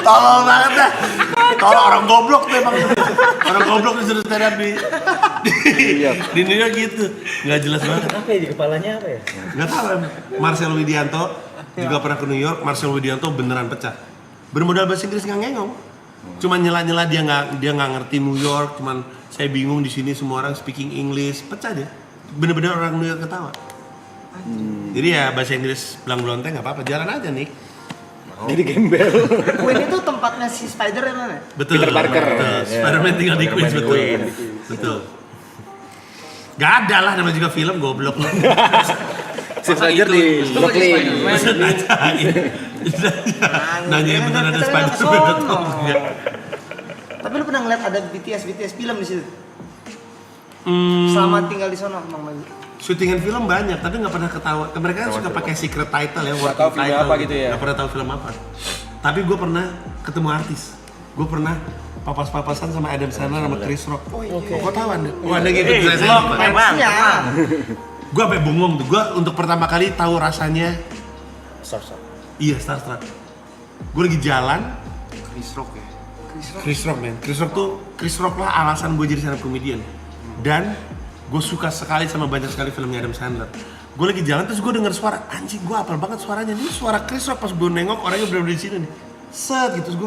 Tolol banget dah. Tolol orang goblok tuh emang. Orang goblok disuruh stand up di New York gitu. Gak jelas banget. Apa ya di kepalanya apa ya? Gak tahu. Marcel Widianto juga pernah ke New York. Marcel Widianto beneran pecah. Bermodal bahasa Inggris nggak ngengong. Cuman nyela-nyela dia nggak ngerti New York. Cuman saya bingung di sini semua orang speaking English. Pecah dia. Bener-bener orang New York ketawa. Jadi ya bahasa Inggris belang-belang teh nggak apa-apa, jalan aja nih. Jadi gembel. Queen itu tempatnya si Spider ya? Betul. Peter Parker. Betul. Spider-Man tinggal di Queens, betul. Betul. Gak ada lah, namanya juga film, goblok. Si Spider di Brooklyn. Nanya bener ada Spider-Man atau enggak. Tapi lu pernah ngeliat ada BTS film di situ? Selama tinggal di sana, Bang Maju. Syutingan film banyak, tapi nggak pernah ketawa. Mereka kan suka pakai secret title ya, Nggak tahu filmnya apa gitu ya. Nggak pernah tahu film apa. Tapi gue pernah ketemu artis. Gue pernah papas-papasan sama Adam Sandler sama Chris Rock. Oh iya. Kok tahu Anda? Oh Anda gitu saya. Gue sampai bengong tuh. Gue untuk pertama kali tahu rasanya. Starstruck. Iya, Starstruck. Gue lagi jalan. Chris Rock ya. Chris Rock men. Chris Rock lah alasan gue jadi stand up comedian. Dan gue suka sekali sama banyak sekali filmnya Adam Sandler. Gue lagi jalan terus gue denger suara, anjing gue hafal banget suaranya. Ini suara Chris Rock, pas gue nengok orangnya bener-bener di sini nih. Set gitu terus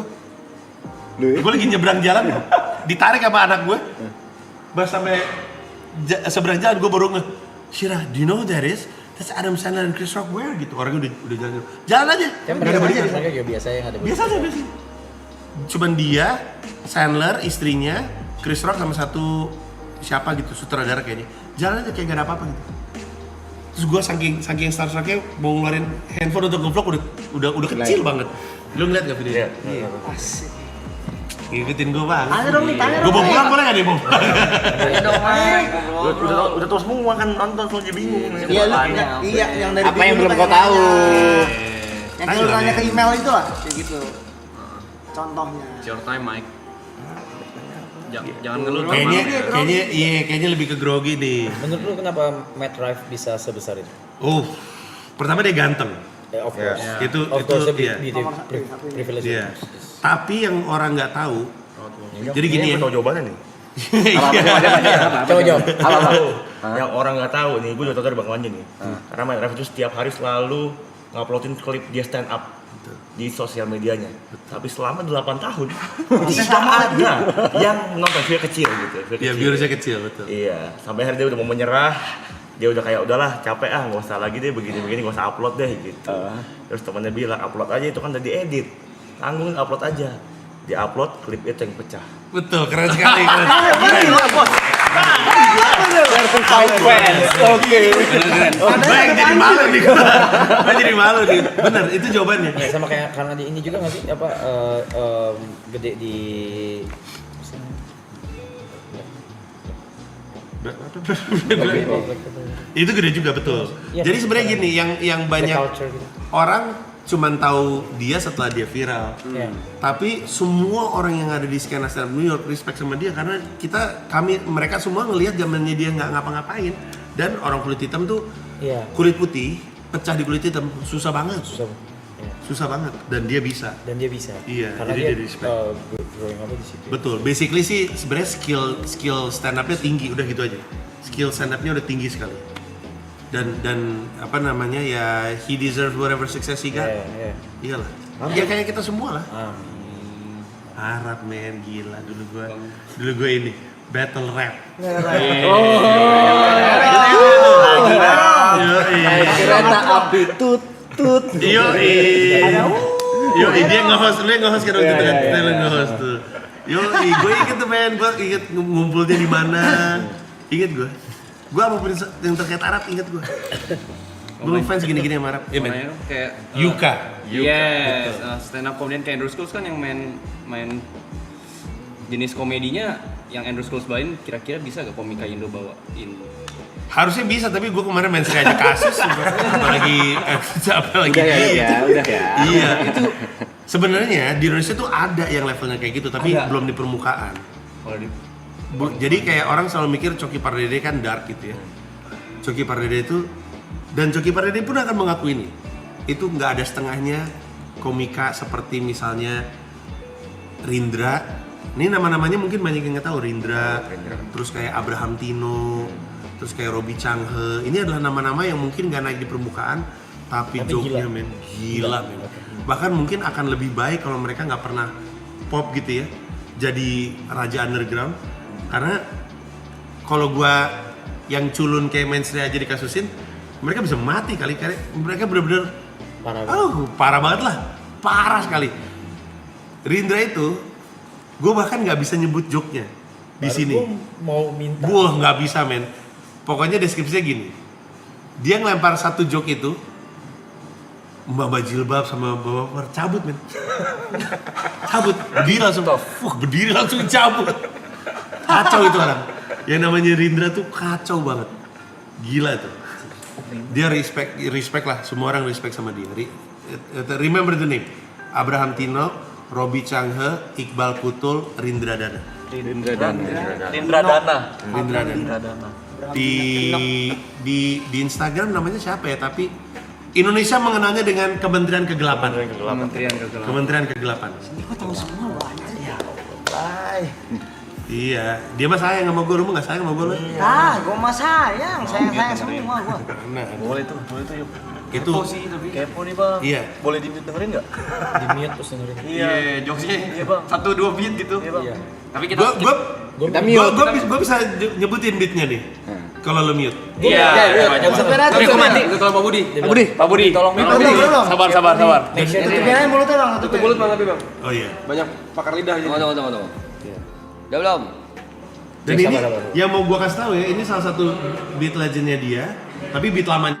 gue lagi nyebrang jalan, ditarik sama anak gue. Pas sampai seberang jalan gue baru Shira, do you know who that is? That's Adam Sandler and Chris Rock, where gitu. Orangnya udah jalan aja. Mereka biasa yang ada. Biasa aja. Cuman dia, Sandler, istrinya, Chris Rock sama satu siapa gitu, sutradara kayaknya. Jalan aja kayak gak ada apa-apa gitu. Terus gue saking starstrucknya mau ngeluarin handphone untuk nge-vlog udah kecil banget. Lu ngeliat gak videonya? Iya. Asik. Ngikutin gue banget. Tanya dong nih, tanya dong. Gue mau pulang boleh gak nih, Bang? Tanya dong, Udah tahu semua kan nonton soalnya bingung. Iya, yang dari Apa yang belum kau tahu? Yang kalau tanya ke email itu lah, kayak gitu. Contohnya. It's your time, Mike. Jangan ngeluh. Kayaknya lebih ke grogi nih. Menurut lu kenapa Matt Rife bisa sebesar itu? Pertama dia ganteng. Of course. Itu iya. Privilege. Iya. Tapi yang orang nggak tahu, jadi gini ya. Tahu jawabannya nih. Coba jawab. Yang orang nggak tahu nih, gue udah tahu dari Bang Wanji nih. Karena Matt Rife itu setiap hari selalu nguploadin klip dia stand up di sosial medianya. Tapi selama 8 tahun tidak ada yang nonton, viewer kecil gitu. Iya, viewersnya kecil, betul. Iya, sampai akhirnya dia udah mau menyerah. Dia udah kayak udahlah capek nggak usah lagi deh begini-begini, nggak usah upload deh gitu. Terus temannya bilang upload aja, itu kan udah diedit, tanggung upload aja. Di upload klip itu yang pecah. Betul, keren sekali. Oke. Baik, jadi malu nih. Jadi malu nih. Bener, itu jawabannya. Ya, sama kayak karena di ini juga nggak sih gede di Itu gede juga, betul. Ya, jadi sebenarnya gini, yang banyak culture, gitu. orang cuman tahu dia setelah dia viral. Tapi semua orang yang ada di skena stand up New York respect sama dia karena mereka semua ngelihat zamannya dia nggak ngapa-ngapain, dan orang kulit hitam tuh kulit putih pecah di kulit hitam susah banget. Susah banget, dan dia bisa. Iya, karena jadi dia respect. growing up di situ. Betul, basically sih sebenarnya skill stand up-nya tinggi, udah gitu aja. Skill stand up-nya udah tinggi sekali. Dan apa namanya ya, he deserves whatever success he got. Iyalah. Ya kayak kita semua lah. Harap men, gila dulu gue ini battle rap. Kereta api tut. Yoi, dia nge-host, lu yang nge-host kan waktu itu kan, kita lu nge-host tuh. Yoi, gue inget tuh men, gue inget ngumpulnya di mana, inget gue apapun yang terkait Arab inget gue. Gue fans gini-gini sama Arab. Iya men. Kayak Yuka. Yes, stand up comedian kayak Andrew Schulz kan yang main jenis komedinya yang Andrew Schulz bawain, kira-kira bisa gak komika Indo bawain? Harusnya bisa, tapi gue kemarin main aja kasus, apalagi Udah ya. Iya, itu sebenarnya di Indonesia tuh ada yang levelnya kayak gitu, tapi belum di permukaan. Jadi kayak orang selalu mikir Coki Pardede kan dark gitu ya. Coki Pardede itu, dan Coki Pardede pun akan mengakui ini, itu nggak ada setengahnya komika seperti misalnya Rindra. Ini nama-namanya mungkin banyak yang nggak tahu, Rindra. Terus kayak Abraham Tino, terus kayak Robi Changhe. Ini adalah nama-nama yang mungkin nggak naik di permukaan, tapi joke-nya gila men. Bahkan mungkin akan lebih baik kalau mereka nggak pernah pop gitu ya, jadi raja underground. Karena kalau gua yang culun kayak mainstream aja dikasusin, mereka bisa mati kali. Mereka bener-bener parah banget lah. parah sekali. Rindra itu, gue bahkan nggak bisa nyebut joke-nya di sini. Mau minta. Gue nggak bisa men. Pokoknya deskripsinya gini. Dia ngelempar satu joke itu, mbak jilbab sama bapak cabut men. Cabut, berdiri langsung cabut. Kacau itu orang. Yang namanya Rindra tuh kacau banget. Gila tuh. Dia respect lah, semua orang respect sama dia. Remember the name. Abraham Tino, Robi Changhe, Iqbal Putul, Rindra Dana. Di Instagram namanya siapa ya? Tapi Indonesia mengenalnya dengan Kementerian Kegelapan. Kementerian Kegelapan. Ini kok tahu semua banyak ya. Iya, dia mah sayang sama gue, lu mah gak sayang sama gue lu? Gue mah sayang semua gue. Nah, Boleh tuh yuk. itu Kepo nih bang. iya. Boleh di-mute dengerin nggak? Di-mute terus dengerin. Iya, jokesnya Iya bang. 1-2 beat gitu. Iya bang. Tapi kita Gue bisa nyebutin beatnya nih. Kalau lu mute. Tolong Pak Budi. Tolong minum. Sabar. Tutupin aja mulutnya bang. Tutup mulut Bang tapi Bang. Oh iya. Banyak pakar lidah jadi. Tunggu. Udah belum? Dan ini yang mau gua kasih tahu ya, ini salah satu beat legendnya dia, tapi beat lama.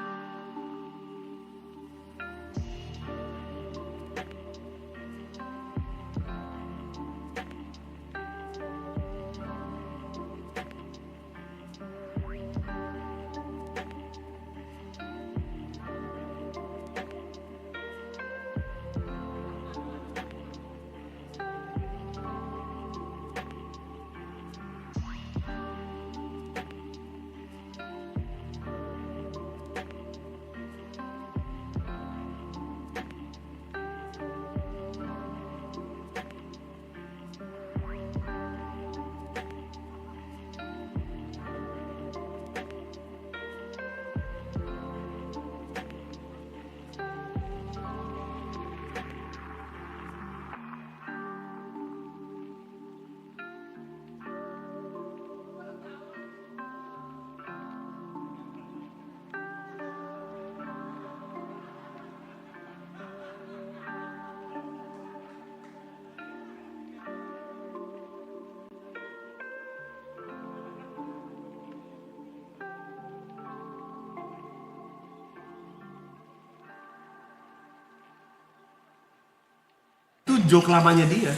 Itu joke lamanya dia.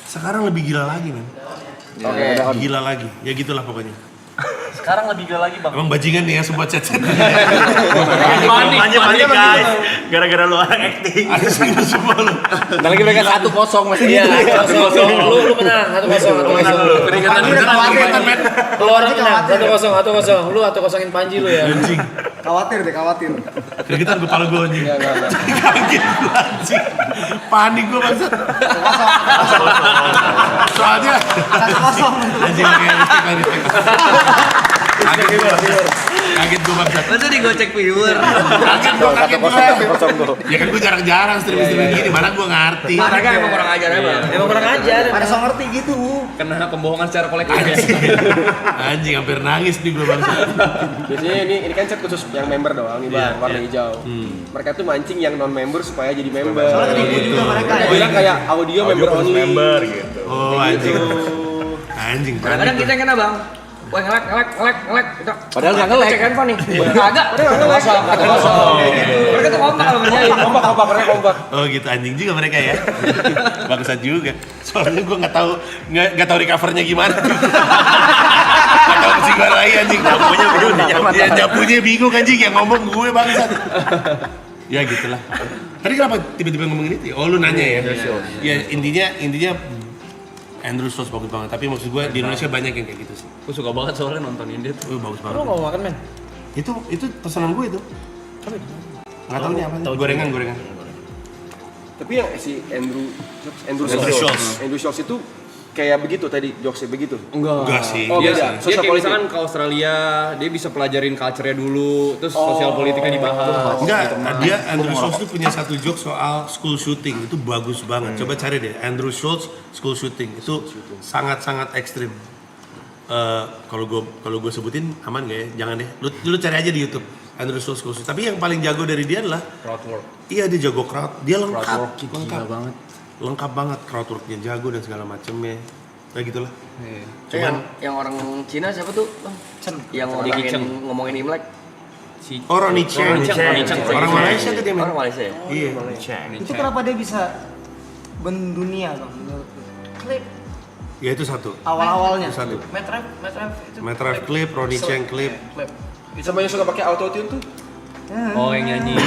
Sekarang lebih gila lagi, men. Gila lagi. Ya gitulah pokoknya. Sekarang lebih gila lagi bang. Emang bajingan nih ya semua chat-chat. Panik guys. Gara-gara lu orang acting. Ada semua lu. Dan lagi mereka 1-0 masih Iya, gitu. 1-0. Lu menang 1-0. Peringatan men. Lu orang menang 1-0. Lu 1-0-in Panji lu ya. Anjing. Khawatir. Keringetan kepala gue anjing. Kaget gue anjing. Panik gue bangsat. Soalnya anjing respect. Kaget gue bangsat. Masa digocek viewer? Kaget gue. 1-0 Ya kan gue jarang-jarang streaming gini, mana gue ngerti. Mereka emang kurang ajar emang. Emang kurang ajar. Pada so ngerti gitu. Kena pembohongan secara kolektif. Anjing hampir nangis nih gue bangsat. Biasanya ini kan chat khusus yang member doang nih Bang, warna hijau. Mereka tuh mancing yang non member supaya jadi member. Soalnya ketipu juga mereka ya. Bilang kayak audio member only. gitu. Oh anjing. Anjing. Kadang-kadang kita yang kena bang. Wah ngelek. Padahal nggak ngelek. Cek handphone nih. Kagak. Padahal nggak ngelek. Mereka tuh kompak kalau ngerjain. Kompak. Oh gitu anjing juga mereka ya. Bangsat juga. Soalnya gue nggak tahu recovernya gimana. Nggak tahu mesti gue raih anjing. Nyapunya bingung anjing yang ngomong gue bangsat. Ya gitulah. Tadi kenapa tiba-tiba ngomongin itu? Oh lu nanya ya. Ya intinya Andrew Schultz bagus banget. Tapi maksud gue di Indonesia banyak yang kayak gitu sih. Gue suka banget soalnya nontonin dia tuh. Bagus banget. Lu nggak mau makan men? Itu pesanan gue itu. Nggak tahu nih apa. Gorengan. Tapi yang si Andrew Schultz itu kayak begitu tadi jokesnya begitu. Enggak sih. Oh, Dia beda. kayak misalkan ke Australia, dia bisa pelajarin culture-nya dulu, terus sosial politiknya dibahas. Enggak, dia Andrew Schultz tuh punya satu joke soal school shooting, itu bagus banget. Coba cari deh, Andrew Schultz school shooting itu sangat ekstrim. Kalau gue sebutin aman gak ya? Jangan deh. Lu cari aja di YouTube. Andrew Schultz khusus. Tapi yang paling jago dari dia adalah Crowdwork. iya dia jago crowd, dia lengkap, Gila banget. lengkap banget crowdworknya, jago dan segala macemnya. Nah gitulah. Cuman yang orang Cina siapa tuh? Yang ngomongin Imlek. Oh Ronnie Cheng. Orang Malaysia tuh dia men. Orang Malaysia ya? Iya. Itu kenapa dia bisa mendunia bang? Menurut lu? Klip Ya itu satu. awal-awalnya. Itu satu. Metref itu. Metref klip, Ronnie Cheng klip. Sama yang suka pakai auto tune tuh? Oh yang nyanyi.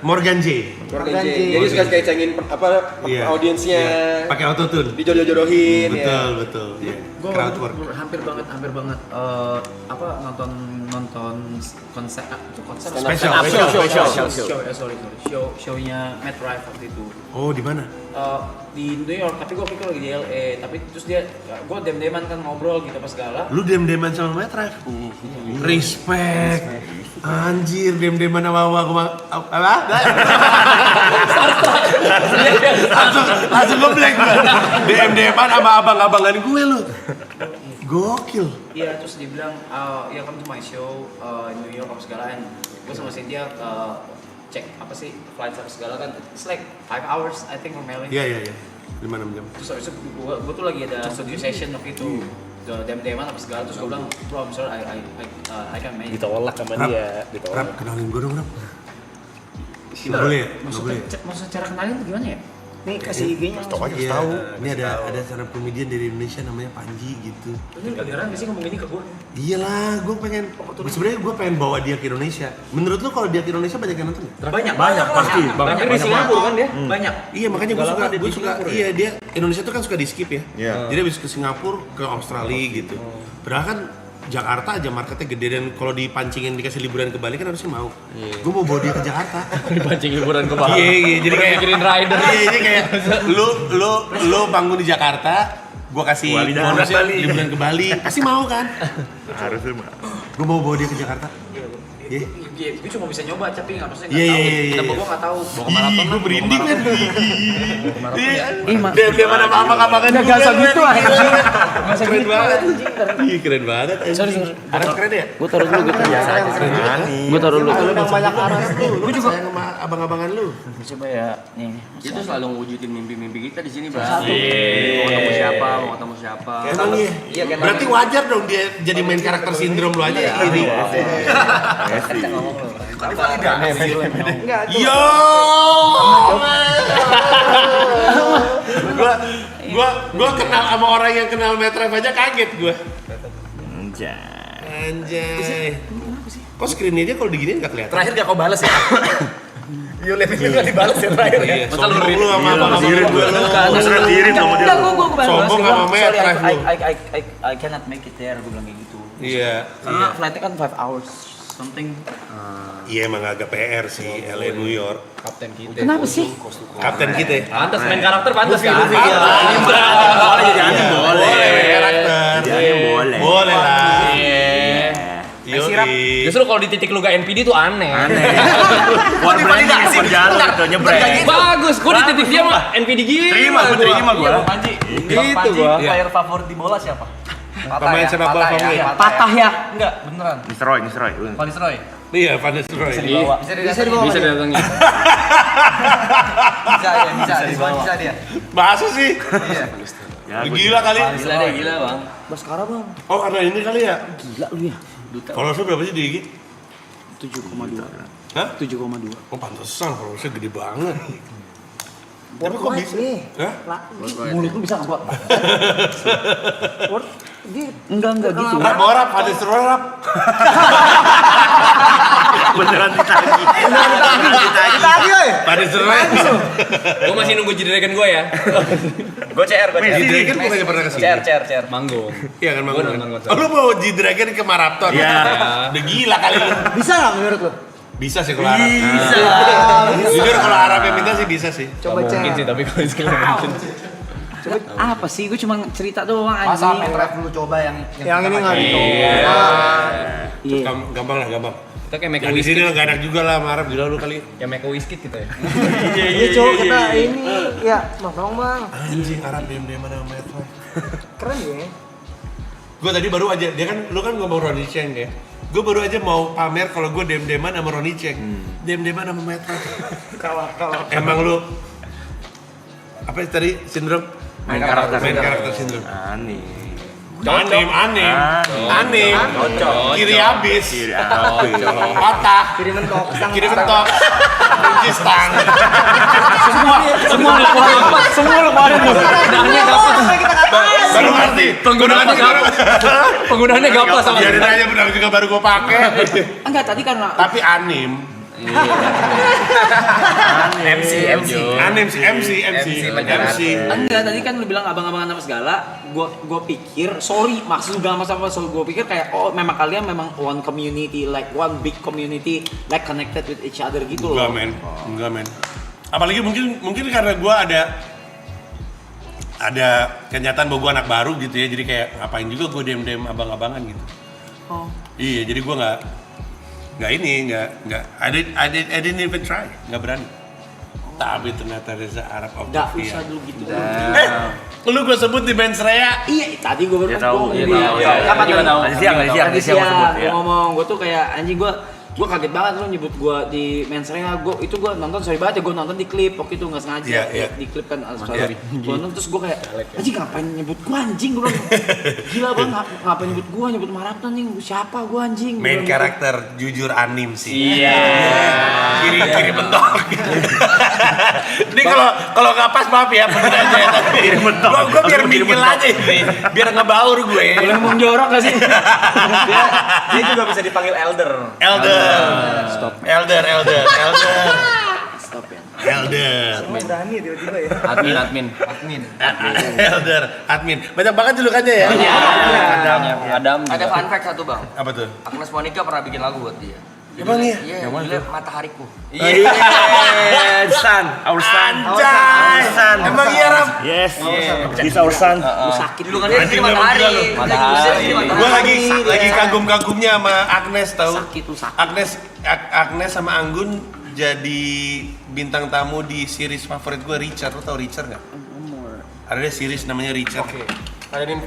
Morgan J. Morgan J. Jadi suka cengin Iya. audiensnya. Iya. Pakai autotune. Dijodoh-jodohin ya. Betul. Iya. Gue Crowdwork. hampir banget nonton konser Special. show-nya Matt Rife waktu itu. Oh di mana? Di New York, tapi gue pikir lagi di LA, tapi terus gue dem-deman kan ngobrol gitu pas segala. Lu dem-deman sama Matt Rife? Respect. Anjir, dem-deman sama apa? Langsung nge-blank gue. Dem-deman sama abang-abangan gue lu. Gokil. Iya, terus dia bilang, ya come to my show in New York apa segala, and gue sama Cynthia cek apa sih flight apa segala kan, it's like 5 hours I think from LA. Iya. 5-6 jam. Terus habis itu gue tuh lagi ada studio session waktu itu, dem-deman apa segala, terus gue bilang, bro I'm sorry I can make it. Ditolak sama dia. Rap, kenalin gue dong, Rap. Nggak boleh ya? Nggak boleh. Maksudnya cara kenalin tuh gimana ya? Nih kasih IG-nya. Iya, ini ada stand up comedian dari Indonesia namanya Panji gitu. Ini beneran gak sih ngomong ini ke gue? Iyalah, gue pengen. Sebenarnya gue pengen bawa dia ke Indonesia. Menurut lu kalau dia ke Indonesia banyak yang nonton? Banyak pasti. Banyak di Singapura kan dia? Banyak. Iya makanya gue suka. Iya dia Indonesia tuh kan suka di skip ya. Jadi habis ke Singapura, ke Australia gitu. Padahal kan Jakarta aja marketnya gede, dan kalau dipancingin dikasih liburan ke Bali kan harusnya mau. Gue mau bawa dia ke Jakarta. Dipancing liburan ke Bali. Iya, jadi kayak mikirin rider. Iya, jadi kayak lu bangun di Jakarta, gue kasih bonusnya liburan ke Bali, pasti mau kan? Harusnya mah. Gue mau bawa dia ke Jakarta. Iya. Gue cuma bisa nyoba, tapi nggak maksudnya Iya, nggak tahu. iya. Kenapa gue nggak tahu? Bawa ke maraton. Gue merinding kan. Iya. Dia mana apa-apa Gak usah gitu anjing. Keren banget. Iya keren banget. Sorry. Keren ya? Gue taruh dulu gitu. Gue taruh dulu. Lu yang banyak aras tuh. Gue juga sayang sama abang-abangan lu. Coba ya. Nih. Itu selalu ngewujudin mimpi-mimpi kita di sini, Bang. Mau ketemu siapa, mau ketemu siapa. Emang iya. Berarti wajar dong dia jadi main karakter sindrom lu aja iri. Tapi validasi. Enggak tuh. Yo. Gua kenal sama orang yang kenal Metref aja kaget gua. Anjay. Kok screen-nya dia kalau diginiin nggak kelihatan? Terakhir gak kau balas ya? Yo lihat itu nggak dibalas ya terakhir ya? Sombong lu sama abang-abang gue lu. Maksudnya diri sama dia. Gue Sombong sama Metref lu. I cannot make it there, gue bilang kayak gitu. Iya. Karena flightnya kan 5 hours something. Iya emang agak PR sih LA New York. Kapten kita. Kenapa sih? Kapten kita. Pantas main karakter pantas kan. Boleh jadi aneh Boleh karakter. Boleh. Boleh lah. Justru kalau di titik lu gak NPD tuh aneh. Buat branding, buat jalur gitu, nyebrang. Bagus, gua di titik dia mah NPD gila. Terima gua. Panji. Gitu gua. Player favorit di bola siapa? Pemain sepak bola favorit. Patah ya. Enggak, beneran. Mr. Roy. Van Nistelrooy. Iya, Van Nistelrooy. Bisa dibawa. Bisa datangnya. Bisa dia. Bahasa sih. Iya. Gila kali. Gila, Bang. Baskara bang. Oh karena ini kali ya. Gila lu ya. Followersnya berapa sih di IG? 7,2. Hah? 7,2. Oh pantesan followersnya gede banget. Tapi kok Worldwide bisa? nih. Hah? Mulut lu bisa nggak? Dia enggak gitu. Rap mau rap, ada seru rap. Beneran ditagi. Tadi oi. Pada seru. Gua masih nunggu Jidragon gua ya. Gue CR. Jadi kan bukannya pernah kesini. CR. Manggung. Iya kan Gua Bang. nonton konser. Oh lu mau G-Dragon ke Marathon? Iya. Udah gila kali lu. Bisa nggak menurut lu? Bisa sih kalau Arab. Bisa. Jujur kalau Arab yang minta sih bisa sih. Coba Mungkin sih cek. tapi kalau sekali mungkin. Coba apa sih? Gue cuma cerita doang Masa anjing. Metref dulu coba yang Yang ini nggak gitu. Iya. Gampang lah, gampang. Kita kayak make Yang di sini whisky. lah gak enak juga lah sama Arab, gila lu kali. Kayak make whisky kita ya. Ini cowok kita ini ya, tolong bang. Anjing Arab diam-diam mana sama Metref. Keren ya. Gue tadi baru aja, dia kan, lu kan ngomong Ronnie Cheng ya. Gue baru aja mau pamer kalau gue dem-deman sama Ronnie Cheng. Dem-deman sama Metra. Kalah. Emang lu apa tadi sindrom? Main karakter sindrom. Aneh. Aneh. Kiri habis. Patah. Kiri mentok. Kunci stang. Semua lu keluarin lu. Penggunaannya gapas. Baru ngerti. Penggunaannya gapas sama. Biarin aja benar juga baru gue pakai. Enggak, tadi karena Tapi anim. MC. enggak, tadi kan lu bilang abang-abangan apa segala. Gua pikir, sorry, maksud gak masalah. Gua pikir kayak oh memang kalian memang one community, like one big community, like connected with each other gitu loh. Enggak men. Apalagi mungkin karena gue ada kenyataan bahwa gue anak baru gitu ya, jadi kayak ngapain juga gue dem abang-abangan gitu. Oh. Iya, jadi gue nggak I didn't even try, nggak berani. Tapi ternyata Reza Arab of Gak usah dulu gitu. Lu gue sebut di Mens Rea. Iya, tadi gue baru tahu. Kapan Gimana tahu? Tadi siang sebut ya. Ngomong, gue tuh kayak anjing gue kaget banget lu nyebut gue di Mens Rea. Itu gue nonton, sorry banget ya, gue nonton di klip waktu itu nggak sengaja. Di klip kan sorry. Gue nonton terus gue kayak anjing ngapain nyebut gue anjing, gue bilang gila banget ngapain nyebut Marapta nih, siapa gue anjing. Main karakter jujur anim sih. Iya. Kiri mentok. Ini kalau nggak pas maaf ya penggunaannya ya, tapi gue biar mikir aja ini, biar ngebaur gue. Boleh menjorok gak sih? Dia juga bisa dipanggil elder. Stop ya. Berani tiba-tiba ya. Admin. Banyak banget julukannya ya. Adam. Ada fun fact satu bang. Apa tuh? Agnes Monica pernah bikin lagu buat dia. Emang iya? Iya, judulnya Matahariku. Sun. Anjay. Emang iya Ram? Yes. He's our son. Lu sakit Dulu kan dia di Matahari. Gue lagi kagum-kagumnya sama Agnes tahu. Sakit lu sakit. Agnes sama Anggun jadi bintang tamu di series favorit gue Richard. Lo tau Richard nggak? Ada series namanya Richard. Oke.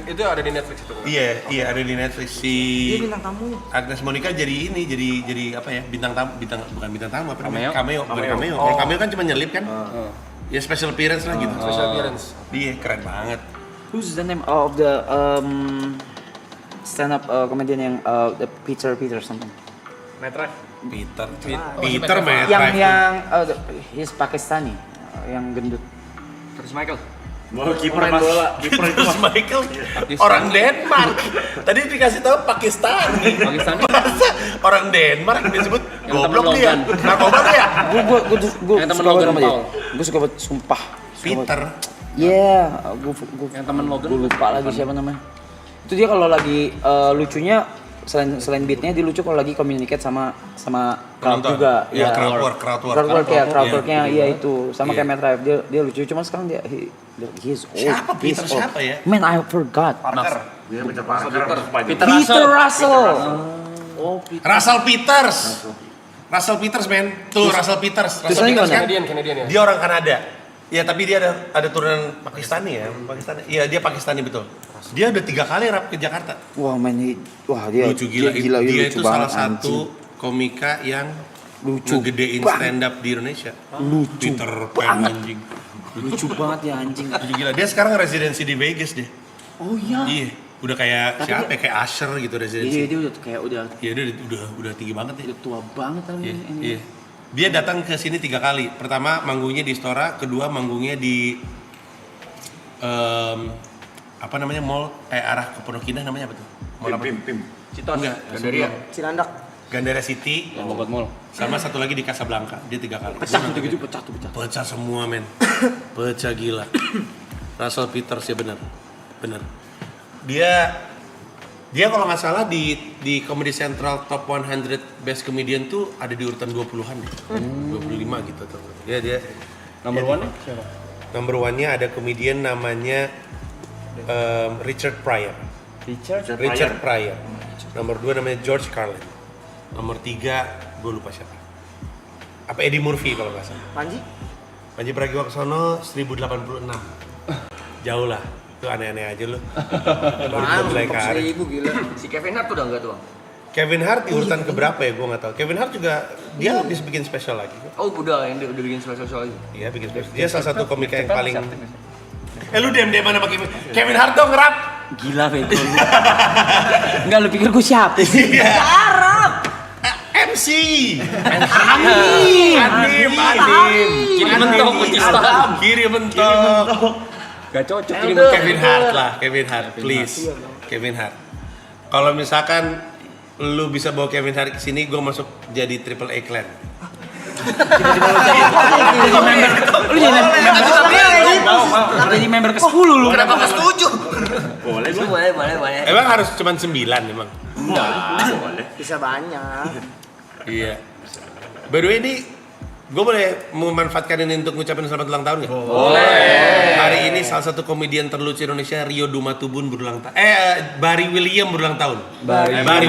Itu ada di Netflix itu. Iya ada di Netflix. Dia bintang tamu. Agnes Monica jadi apa ya, bintang tamu, bukan bintang tamu apa namanya, cameo. Kalau cameo kan cuma nyelip kan, ya special appearance lah gitu. Special appearance. Dia keren banget. Who's the name of the stand up comedian yang the Peter something? Peter Matt. Yang he's Pakistani, yang gendut. Terus Michael. Kiper bola. Terus Michael orang Denmark. Tadi dikasih tahu Pakistani. Masa orang Denmark disebut goblok dia. Narkoba dia. Gue suka banget sama dia. Gue suka banget, sumpah. Peter. Iya, gue Yang temen Logan. Gue lupa lagi siapa namanya. Itu dia kalau lagi lucunya selain beatnya dia lucu kalau lagi communicate sama crowd juga. Iya, crowdwork-nya iya itu. Sama kayak Matt Rife, dia lucu, cuma sekarang he's old. Siapa Peter siapa ya? Man, I forgot. Peter Russell. Russell Peters men. Tuh Russell Peters. Tulisannya gimana? Canadian ya. Dia orang Kanada. Ya tapi dia ada turunan Pakistani ya. Iya dia Pakistani betul. Dia udah 3 kali rap ke Jakarta. Wah dia Lucu gila. Dia lucu itu salah satu komika yang lucu ngegedein stand up di Indonesia. Lucu Peter Pan anjing. Lucu banget ya anjing. Gila. Dia sekarang residensi di Vegas deh. Oh iya. Iya. Udah kayak siapa? Kayak Usher gitu residensi. Iya dia udah Iya dia udah tinggi banget ya. udah tua banget kan ini. Iya. Dia datang ke sini 3 kali. Pertama manggungnya di Istora, kedua manggungnya di apa namanya mall arah ke Pondok Indah namanya apa tuh? Mall apa? Pim. Citos. Enggak, Gandaria. Cilandak. Gandara City. Bogor Mall. Sama satu lagi di Casablanca. Dia 3 kali. Pecah. Pecah semua men. Pecah gila. Russell Peters ya benar. Dia kalau nggak salah di Comedy Central Top 100 Best Comedian tuh ada di urutan 20-an deh. 25 gitu tuh. Dia Number one-nya siapa? Number 1-nya ada komedian namanya Richard Pryor. Richard Pryor. Nomor 2 namanya George Carlin. Nomor 3 gue lupa siapa. Apa Eddie Murphy kalau nggak salah. Panji Pragiwaksono 1086. Jauh lah. Itu aneh-aneh aja lu. Baru mulai karir. Gila. Si Kevin Hart tuh udah enggak tuh. Kevin Hart di urutan keberapa ya? Gue nggak tahu. Kevin Hart juga dia habis bikin spesial lagi. Oh udah yang udah bikin spesial lagi. Iya bikin spesial. Dia salah satu komika yang paling. Lu diam mana pakai Kevin Hart dong rap. Gila Vego lu. Enggak lu pikir gue siapa sih? Arab. MC. Anim. Kiri mentok Pakistan. Kiri mentok. Gak cocok ini. Kevin Hart lah, Kevin Hart, please. Kevin Hart. Kalau misalkan lu bisa bawa Kevin Hart ke sini, gue masuk jadi Triple A Clan. Lu jadi member ke-10 lu. Kenapa nggak setuju? Boleh. Emang harus cuma 9 emang? Bisa banyak. Iya. By the way ini gue boleh memanfaatkan ini untuk ngucapin selamat ulang tahun nggak? Boleh. Hari ini salah satu komedian terlucu Indonesia Rio Dumatubun berulang tahun. Barry William berulang tahun. Barry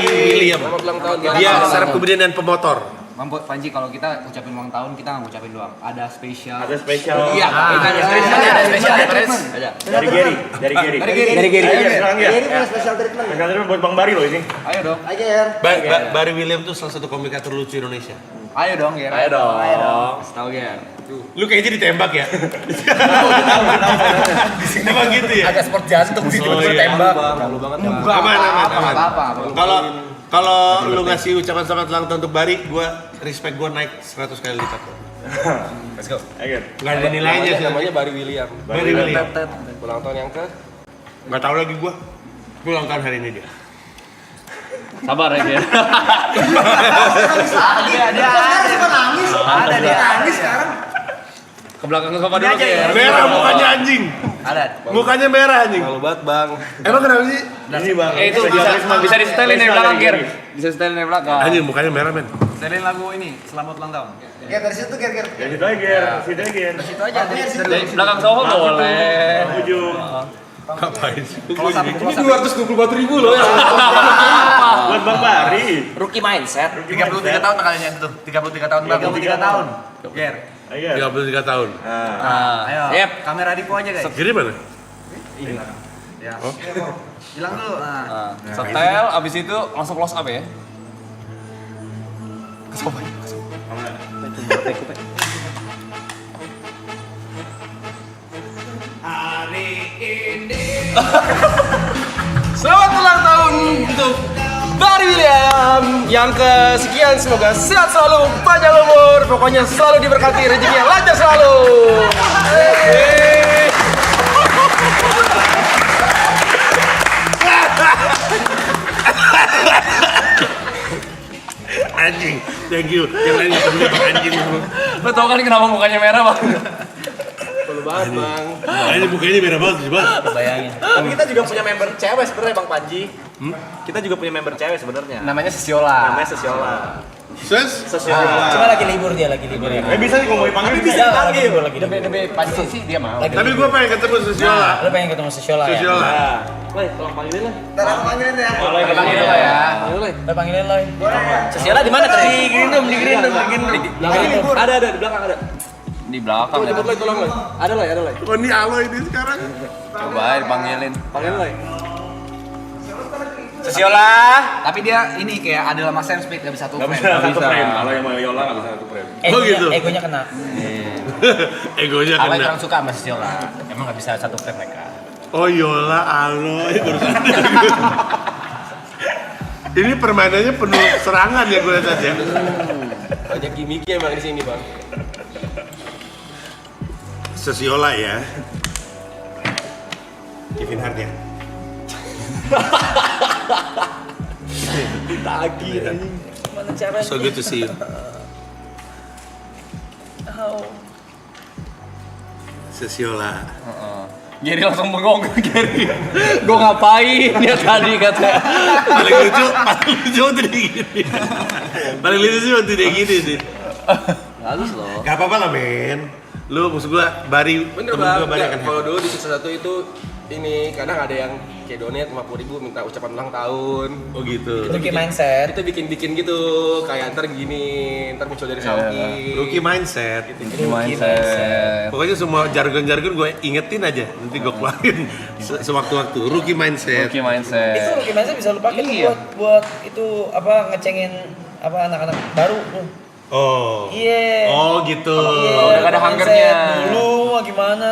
William. Selamat ulang tahun. Dia stand up komedian dan pemotor. Mampu Panji, kalau kita ucapin ulang tahun kita nggak ngucapin doang. Ada spesial. Ada spesial. Iya, kita ada spesial. Ada spesial treatment. Dari Gary. Dari Gary. Ini punya special treatment. Spesial treatment buat Bang Bari loh ini. Ayo dong. Aja ya. Barry William tuh salah satu komika terlucu Indonesia. Ayo dong, Ger. Ayo dong. Tahu Ger. Lu kayaknya ditembak ya? Di sini mah gitu ya? Agak sport jantung sih tiba-tiba tembak. Malu banget. Aman. Apa. Kalau lu ngasih ucapan selamat ulang tahun untuk Bari, respect gua naik 100 kali lipat. Let's go. Gak ada nilainya sih. Namanya Barry William. Barry William. Ulang tahun yang ke? Gak tahu lagi gua. Gua ulang tahun hari ini dia. Sabar ya dia. Ada dia nangis sekarang. Ke belakang ke dulu ya. Merah mukanya anjing. Ada. Mukanya merah anjing. Malu banget bang. Emang kenapa sih? Ini Bang. Itu bisa disetelin dari belakang Ger. Bisa setelin dari belakang. Anjing mukanya merah men. Setelin lagu ini, Selamat Ulang Tahun. Ger dari situ Ger. Ya situ aja, Ger. Situ aja, Ger. Itu aja Dari belakang Soho boleh. Ujung. Ngapain sih? Ini 224.000 loh ya. Buat Bang Bari. Rookie mindset. 33 tahun kalinya itu. 33 tahun bang. 33 tahun. Ger. Ayo. 33 tahun. Ayo. Yep. Kamera Dipo aja guys. Kiri mana? Ya. Hilang dulu. Nah. Setel, abis itu langsung close up ya. Selamat ulang tahun untuk Barry William yang kesekian, semoga sehat selalu, panjang umur, pokoknya selalu diberkati, rezekinya lancar selalu. Anjing. Thank you. Yang lain nggak peduli sama anjing. Lo tau kan kenapa mukanya merah bang? Malu banget bang. Anjing mukanya merah banget sih, Bang. Bayangin. Tapi kita juga punya member cewek sebenarnya Bang Panji. Kita juga punya member cewek sebenarnya. Namanya Sesiola. Sesiola. Cuma lagi libur dia, lagi libur ya. Bisa nih kalau mau dipanggil bisa. Bisa lagi libur lagi. Demi Panji sih dia mau. Tapi gua pengen ketemu Sesiola. Lu pengen ketemu Sesiola ya? Sesiola. Ntar aku panggilin ya. Panggil lah ya. Lu panggilin Loy. Sesiola di mana tadi? Di Grindom. Ada di belakang ada. Di belakang ya. Cepet tolong lah. Ada lah. Oh ini Alo ini sekarang. Coba aja dipanggilin. Panggil lah. Sesiola. Tapi dia ini kayak ada sama Sam Smith gak bisa satu Gak frame. bisa satu frame. Kalau yang mau Yola gak bisa satu frame. Oh, gitu. Egonya kena. Egonya Awalnya kena. kurang suka sama Sesiola. Emang gak bisa satu frame mereka. Oh Yola, Alo, ini baru sadar. Ini permainannya penuh serangan ya gue lihat ya. Banyak gimmicknya emang di sini bang. Sesiola ya. Kevin Hart ya. Ditagih anjing. Mana cara? So good to see you. Sesiola. Gary langsung bengong Gary. Gue ngapain ya tadi katanya. Paling lucu waktu dia gini. Paling lucu sih waktu dia gini sih. Bagus loh. Gak apa-apa lah men. Lu maksud gua Bari, Bener temen bang. gua Bari Nggak, akan kalau dulu di season 1 itu ini kadang ada yang kayak donate 50.000 minta ucapan ulang tahun. Oh gitu. Rookie mindset. Kita bikin gitu kayak ntar muncul dari samping. Rookie mindset. Rookie mindset. Pokoknya semua jargon-jargon gue ingetin aja, nanti gue keluarin sewaktu-waktu. Rookie mindset. Rookie mindset. Itu rookie mindset bisa lu pakai tuh buat itu apa ngecengin apa anak-anak baru tuh. Oh. Iya. Oh gitu. Iya, udah ada mindset hungernya. Dulu mah gimana?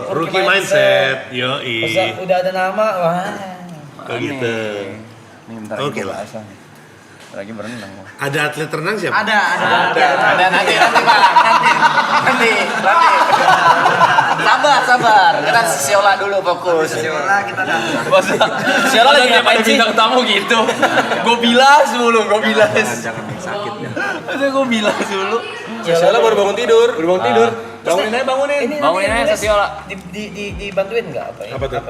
Rookie mindset. Yoi. Pas udah ada nama, wah. Oh gitu. Nih bentar Oke lagi lah. bahasa nih. Bentar lagi berenang. Gua. Ada atlet renang siapa? Ada nanti Pak, nanti. Sabar. Kita Siola dulu fokus. Siola kita dah. Siola lagi ngapain sih? Bintang tamu gitu. Gue bilas dulu, gue bilas. Jangan sakit ya. Masa gue bilas dulu. Siola baru bangun tidur. Bangunin aja bangunin. Bangunin aja Siola. Dibantuin nggak apa ya? Apa tuh?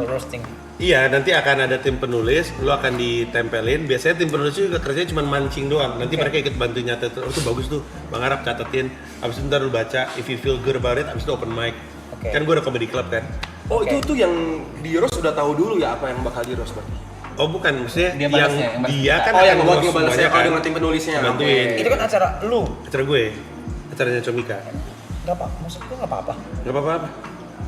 Roasting. Iya, nanti akan ada tim penulis, lu akan ditempelin. Biasanya tim penulis juga kerjanya cuma mancing doang. Nanti mereka ikut bantu nyatet. Oh, itu bagus tuh. Bang Arab catetin. Abis itu ntar lu baca, if you feel good about it, abis itu open mic. Oke. Kan gue udah comedy club kan. Oh itu tuh yang di roast udah tahu dulu ya apa yang bakal di roast berarti. Oh bukan, maksudnya Dia yang balasnya, yang balas. dia kan Oh yang akan buat nge-roast ngebalasnya semuanya kalau dengan tim penulisnya. Bantuin. Itu kan acara lu. Acara gue, acaranya Comika. Nggak apa, maksud gue nggak apa-apa. Gak apa-apa.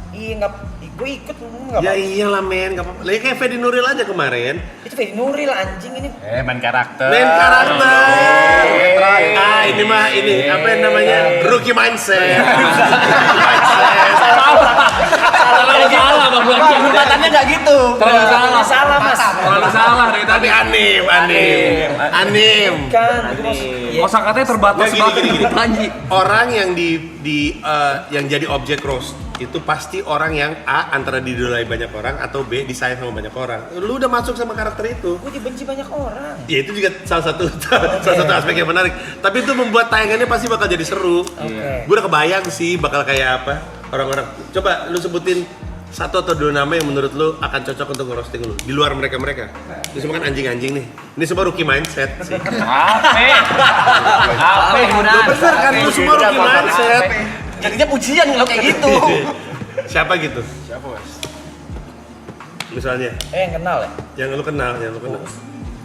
Iya nggak, gue ikut nggak Ya apa. iyalah men, gak apa-apa. Lagi kayak Fedi Nuril aja kemarin. Itu Ferry Nuril anjing ini. Main karakter. Main karakter. Ini mah ini apa yang namanya rookie mindset. Salah Bang Bulan. Kesempatannya nggak gitu. Terlalu salah. Salah mas. Terlalu salah dari tadi. Tapi anim. Kan, itu maksud. Iya. Kosakatanya terbatas Nah, gini. Panji. Orang yang yang jadi objek roast itu pasti orang yang A antara didolai banyak orang atau B disayang sama banyak orang. Lu udah masuk sama karakter itu. Gue dibenci banyak orang. Ya itu juga salah satu aspek yang menarik. Tapi itu membuat tayangannya pasti bakal jadi seru. Oke. Gue udah kebayang sih bakal kayak apa orang-orang. Coba lu sebutin satu atau dua nama yang menurut lu akan cocok untuk ngerosting lu di luar mereka. Ini semua kan anjing-anjing nih. Ini semua rookie mindset sih. Apa gunaan? Bener kan lu semua rookie mindset. Jadinya pujian kalau kayak gitu. Siapa gitu? Misalnya Yang kenal ya? yang lu kenal.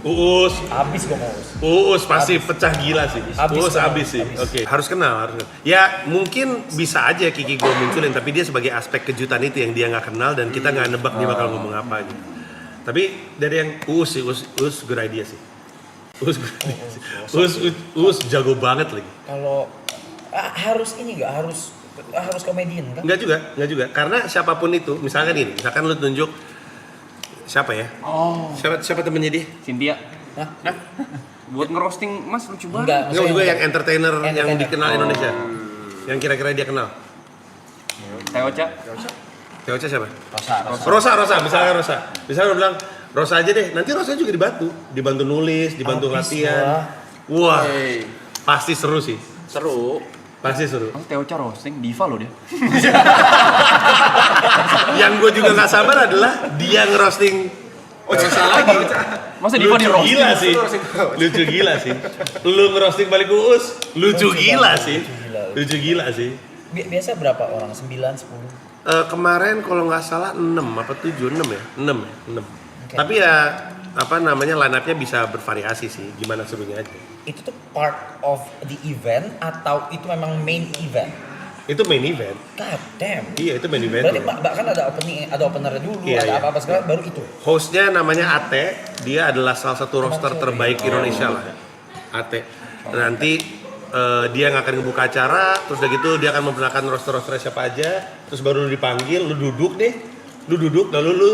Uus. Abis gue mau. Uus pasti pecah gila sih. Abis Uus kenal. abis sih. Oke, harus kenal. Ya mungkin bisa aja Kiki gue munculin, tapi dia sebagai aspek kejutan itu yang dia nggak kenal dan kita nggak nebak dia bakal ngomong apa gitu. Tapi dari yang Uus sih, Uus good idea sih. Uus jago banget lagi. Kalau harus ini nggak harus komedian kan? Enggak juga. Karena siapapun itu, misalkan lu tunjuk siapa ya? Siapa temennya dia? Cynthia. Hah? Buat ngerosting Mas lucu banget. Enggak, Enggak, juga yang entertainer yang Entertainer. dikenal Indonesia. Yang kira-kira dia kenal. Teoca. Teoca siapa? Rosa. Rosa, misalnya Rosa. Misalnya lu bilang Rosa aja deh. Nanti Rosa juga dibantu nulis, dibantu Abis latihan. Wah, pasti seru sih. Pasti seru. Mas Teoca roasting diva loh dia. Yang gue juga nggak sabar adalah dia ngerosting Rosa lagi. Masa diva di roasting? Lucu gila sih. Lu ngerosting balik Uus, lucu gila sih. Biasa berapa orang? 9, 10? Kemarin kalau nggak salah 6 apa 7, 6 ya? 6. Oke. Tapi ya apa namanya line up-nya bisa bervariasi sih, gimana serunya aja. Itu tuh part of the event atau itu memang main event? Itu main event. God damn. Iya, itu main event. Berarti bahkan ada opener dulu, Iya, ada iya. apa-apa segala baru itu. Hostnya namanya Ate, dia adalah salah satu roster terbaik Indonesia lah. Ate. Nanti dia yang akan ngebuka acara, terus udah gitu dia akan memperkenalkan roster-roster siapa aja, terus baru lu dipanggil, lu duduk, lalu lu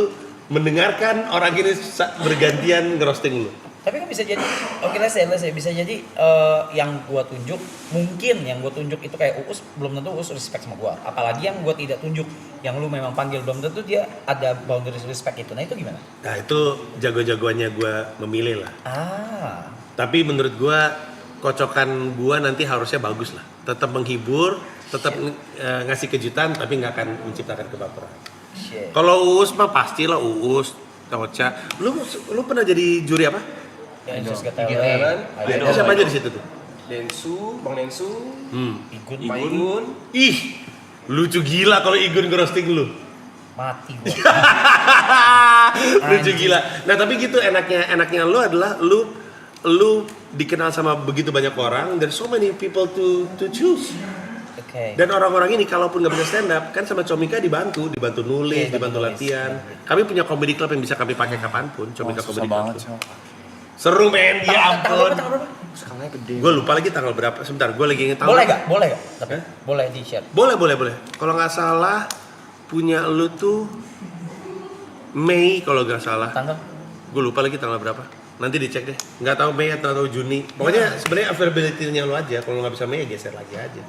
mendengarkan orang ini bergantian ngerosting lu. Tapi kan bisa jadi, oke let's say, bisa jadi yang gua tunjuk, mungkin yang gua tunjuk itu kayak Uus, belum tentu Uus respect sama gua. Apalagi yang gua tidak tunjuk, yang lu memang panggil, belum tentu dia ada boundaries respect itu. Nah itu gimana? Nah itu jago-jagoannya gue memilih lah. Tapi menurut gue kocokan gue nanti harusnya bagus lah. Tetap menghibur, tetap ngasih kejutan, tapi nggak akan menciptakan kebaperan. Kalau Uus mah pastilah Uus, Teoca. Lu pernah jadi juri apa? Siapa aja di situ tuh? Bang Densu, Igun. Maigun. Ih, lucu gila kalau Igun ngerosting lu. Mati gua. Lucu gila. Nah tapi gitu enaknya lu adalah lu dikenal sama begitu banyak orang. There's so many people to choose. Oke. Dan orang-orang ini kalaupun nggak bisa stand up kan sama Comika dibantu nulis, dibantu latihan. Kami punya comedy club yang bisa kami pakai kapanpun. Comika comedy club. Seru men, ya ampun. Skalanya gede. Gue lupa lagi tanggal berapa. Sebentar, gue lagi ingin tahu. Boleh gak? Tapi boleh di-share. Boleh. Kalau nggak salah punya lu tuh Mei kalau nggak salah. Tanggal? Gue lupa lagi tanggal berapa. Nanti dicek deh. Nggak tahu Mei atau Juni. Pokoknya sebenarnya availability-nya lu aja. Kalau nggak bisa Mei ya geser lagi aja.